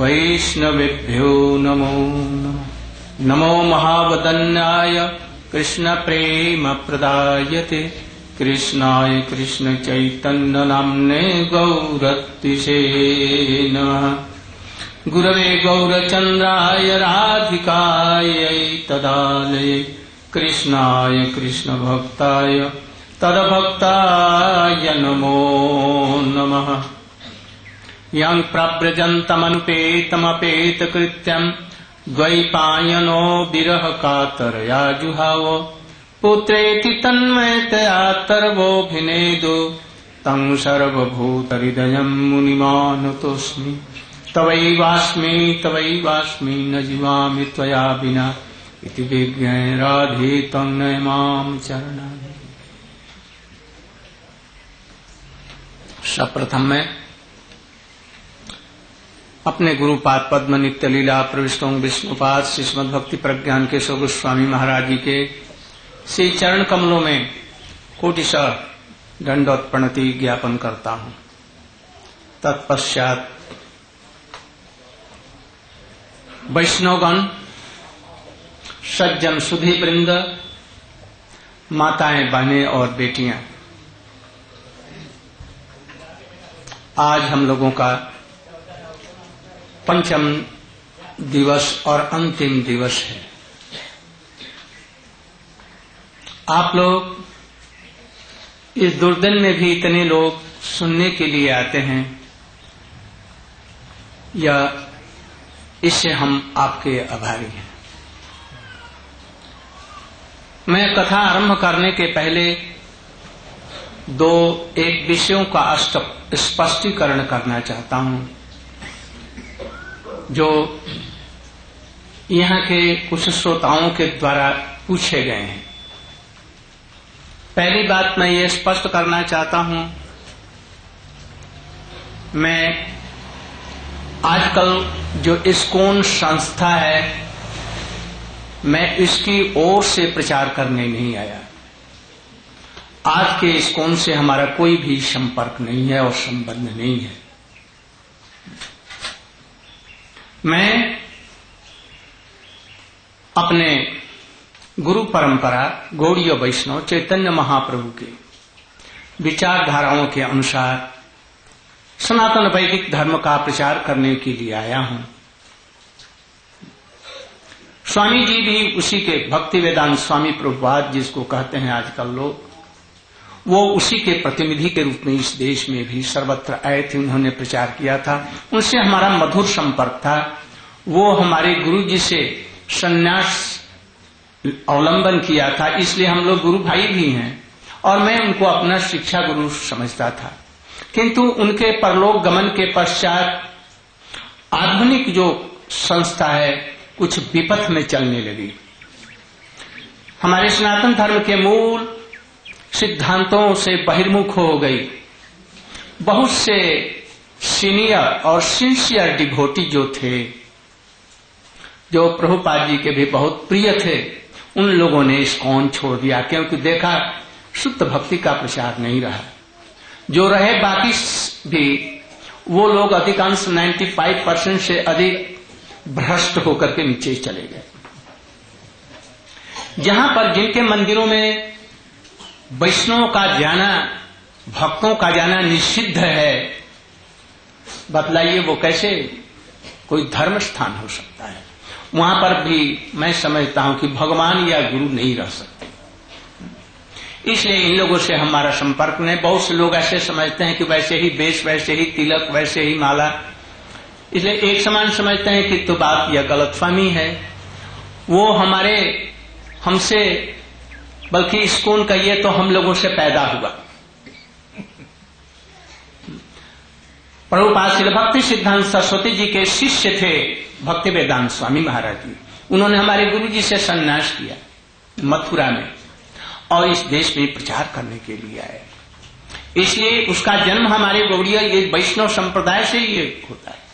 वैष्णवेभ्यो नमो नमः। नमो महावदन्याय कृष्ण प्रेम प्रदायते कृष्णाय कृष्ण चैतन्य नाम्ने गौरतिसे नमः। गुरवे गौरचन्द्राय राधिकायै तदालये कृष्णाय कृष्ण भक्ताय तदभक्ताय नमो नमः। यं प्रव्रजन्तमनुपेतमपेतकृत्यम् द्वैपायनो विरह कातरया जुहाव पुत्रेति तन्मयतया तर्वोऽभिनेदु तं सर्वभूतहृदयं मुनिमानतोऽस्मि। तवैवास्मि न जीवामि त्वया विना इति विज्ञाय राधे तं नमामि चरणानि। सप्रथम में अपने गुरुपाद पद्म नित्य लीला प्रविष्टों विष्णुपाद श्रीमद् भक्ति प्रज्ञान केशव गोस्वामी महाराज जी के श्री चरण कमलों में कोटिशः दंडवत प्रणति ज्ञापन करता हूं। तत्पश्चात वैष्णवगण, सज्जन सुधी वृंद, माताएं, बहनें और बेटियां, आज हम लोगों का पंचम दिवस और अंतिम दिवस है। आप लोग इस दुर्दिन में भी इतने लोग सुनने के लिए आते हैं, या इससे हम आपके आभारी हैं। मैं कथा आरंभ करने के पहले एक विषयों का स्पष्टीकरण करना चाहता हूं, जो यहाँ के कुछ श्रोताओं के द्वारा पूछे गए हैं। पहली बात मैं ये स्पष्ट करना चाहता हूं, मैं आजकल जो इस्कॉन संस्था है, मैं इसकी ओर से प्रचार करने नहीं आया। आज के इस्कॉन से हमारा कोई भी संपर्क नहीं है और संबंध नहीं है। मैं अपने गुरु परंपरा गौड़ीय वैष्णव चैतन्य महाप्रभु के विचारधाराओं के अनुसार सनातन वैदिक धर्म का प्रचार करने के लिए आया हूं। स्वामी जी भी उसी के, भक्ति वेदांत स्वामी प्रभुपाद जिसको कहते हैं आजकल लोग, वो उसी के प्रतिनिधि के रूप में इस देश में भी सर्वत्र आए थे, उन्होंने प्रचार किया था। उनसे हमारा मधुर संपर्क था। वो हमारे गुरु जी से संन्यास अवलंबन किया था, इसलिए हम लोग गुरु भाई भी हैं और मैं उनको अपना शिक्षा गुरु समझता था। किंतु उनके परलोक गमन के पश्चात आधुनिक जो संस्था है कुछ विपथ में चलने लगी। हमारे सनातन धर्म के मूल सिद्धांतों से बहिर्मुख हो गई। बहुत से सीनियर और सिंसियर डिवोटी जो थे, जो प्रभुपाद जी के भी बहुत प्रिय थे, उन लोगों ने इस्कॉन छोड़ दिया, क्योंकि देखा शुद्ध भक्ति का प्रचार नहीं रहा। जो रहे बाकी भी वो लोग अधिकांश 95% से अधिक भ्रष्ट होकर के नीचे चले गए। जहां पर जिनके मंदिरों में वैष्णव का जाना, भक्तों का जाना निषिद्ध है, बतलाइए वो कैसे कोई धर्म स्थान हो सकता है। वहां पर भी मैं समझता हूं कि भगवान या गुरु नहीं रह सकते। इसलिए इन लोगों से हमारा संपर्क नहीं। बहुत से लोग ऐसे समझते हैं कि वैसे ही वेश, वैसे ही तिलक, वैसे ही माला, इसलिए एक समान समझते हैं कि तो बात यह गलतफहमी है। वो हमसे बल्कि इस्कॉन कहिए तो हम लोगों से पैदा हुआ। प्रभुपाद श्री भक्ति सिद्धांत सरस्वती जी के शिष्य थे भक्ति वेदांत स्वामी महाराज जी। उन्होंने हमारे गुरु जी से संन्यास किया मथुरा में और इस देश में प्रचार करने के लिए आए। इसलिए उसका जन्म हमारे गौड़ीय ये वैष्णव संप्रदाय से ही होता है।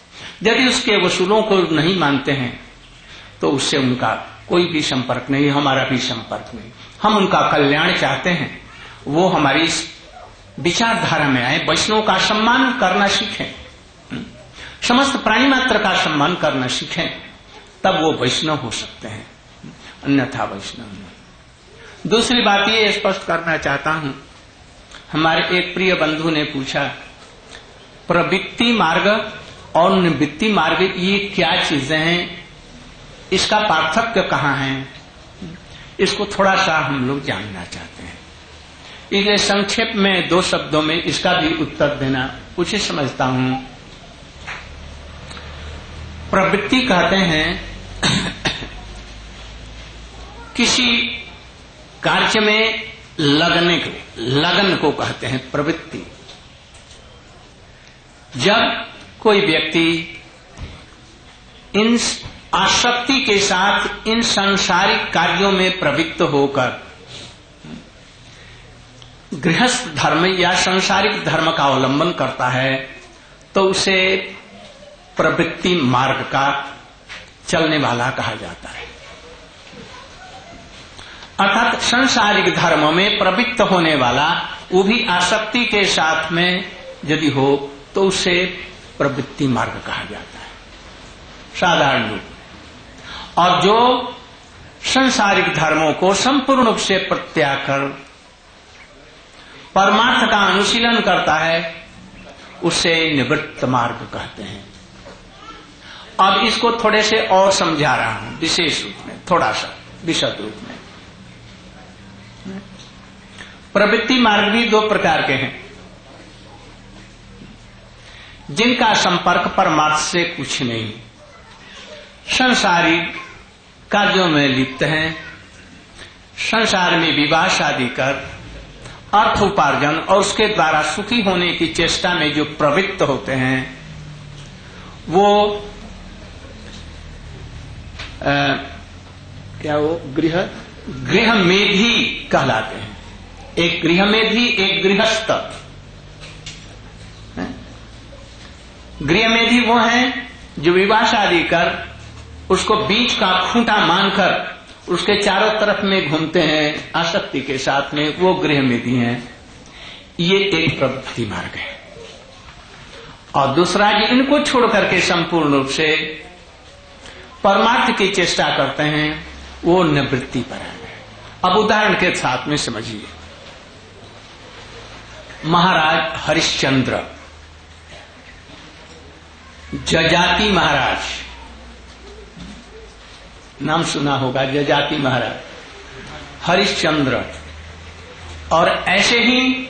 यदि उसके वसूलों को नहीं मानते हैं तो उससे उनका कोई भी संपर्क नहीं, हमारा भी संपर्क नहीं। हम उनका कल्याण चाहते हैं, वो हमारी विचारधारा में आए, वैष्णव का सम्मान करना सीखें, समस्त प्राणी मात्र का सम्मान करना सीखें, तब वो वैष्णव हो सकते हैं, अन्यथा वैष्णव नहीं। दूसरी बात ये स्पष्ट करना चाहता हूं, हमारे एक प्रिय बंधु ने पूछा प्रवृत्ति मार्ग और निवृत्ति मार्ग ये क्या चीजें हैं, इसका पार्थक्य कहाँ है, इसको थोड़ा सा हम लोग जानना चाहते हैं। इसलिए संक्षेप में 2 शब्दों में इसका भी उत्तर देना उचित समझता हूं। प्रवृत्ति कहते हैं किसी कार्य में लगन को कहते हैं प्रवृत्ति। जब कोई व्यक्ति इन आसक्ति के साथ इन सांसारिक कार्यों में प्रवृत्त होकर गृहस्थ धर्म या सांसारिक धर्म का अवलंबन करता है तो उसे प्रवृत्ति मार्ग का चलने वाला कहा जाता है। अर्थात सांसारिक धर्मों में प्रवृत्त होने वाला, वो भी आसक्ति के साथ में यदि हो तो उसे प्रवृत्ति मार्ग कहा जाता है साधारण रूप में। और जो सांसारिक धर्मों को संपूर्ण रूप से प्रत्याग कर परमार्थ का अनुशीलन करता है उसे निवृत्त मार्ग कहते हैं। अब इसको थोड़े से और समझा रहा हूं विशेष रूप में, थोड़ा सा विशद रूप में। प्रवृत्ति मार्ग भी 2 प्रकार के हैं, जिनका संपर्क परमार्थ से कुछ नहीं, संसारिक कार्यों में लिप्त हैं, संसार में विवाह शादी कर अर्थ उपार्जन और उसके द्वारा सुखी होने की चेष्टा में जो प्रवृत्त होते हैं वो गृह मेधी कहलाते हैं। एक गृह मेधी, एक गृहस्थ। गृह मेधी वो हैं जो विवाह शादी कर उसको बीच का खूंटा मानकर उसके चारों तरफ में घूमते हैं आसक्ति के साथ में, वो गृह मेधी हैं। ये एक प्रवृत्ति मार्ग है। और दूसरा जो इनको छोड़ करके संपूर्ण रूप से परमार्थ की चेष्टा करते हैं वो निवृत्ति पर है। अब उदाहरण के साथ में समझिए, महाराज हरिश्चंद्र, जजाति महाराज, नाम सुना होगा, जजाति महाराज, हरिश्चंद्र, और ऐसे ही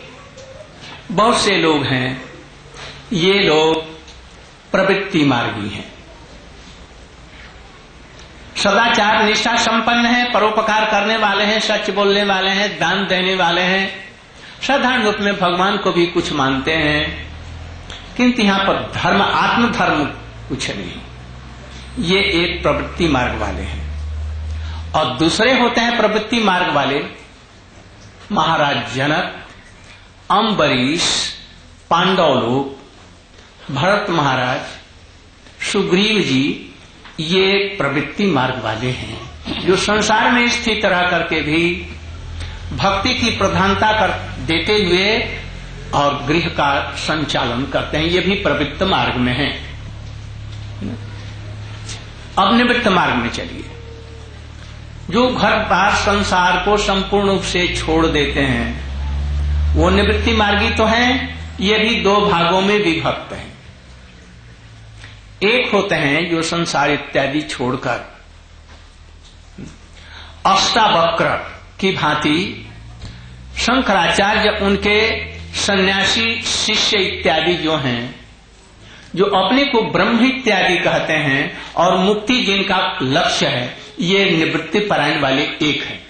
बहुत से लोग हैं। ये लोग प्रवृत्ति मार्गी हैं, सदाचार निष्ठा संपन्न है, परोपकार करने वाले हैं, सच बोलने वाले हैं, दान देने वाले हैं, साधारण रूप में भगवान को भी कुछ मानते हैं, किंतु यहां पर धर्म, आत्मधर्म कुछ नहीं। ये एक प्रवृत्ति मार्ग वाले हैं। और दूसरे होते हैं प्रवृत्ति मार्ग वाले, महाराज जनक, अम्बरीश, पांडव लोग, भरत महाराज, सुग्रीव जी, ये प्रवृत्ति मार्ग वाले हैं, जो संसार में स्थित रह करके भी भक्ति की प्रधानता कर देते हुए और गृह का संचालन करते हैं। ये भी प्रवृत्त मार्ग में है। अब निवृत्त मार्ग में चलिए। जो घर बार संसार को संपूर्ण रूप से छोड़ देते हैं वो निवृत्ति मार्गी तो हैं। ये भी दो भागों में विभक्त हैं। एक होते हैं जो संसार इत्यादि छोड़कर अष्टावक्र की भांति शंकराचार्य, उनके सन्यासी शिष्य इत्यादि जो हैं, जो अपने को ब्रह्म इत्यादि कहते हैं और मुक्ति जिनका लक्ष्य है, ये निवृत्ति परायण वाले एक हैं।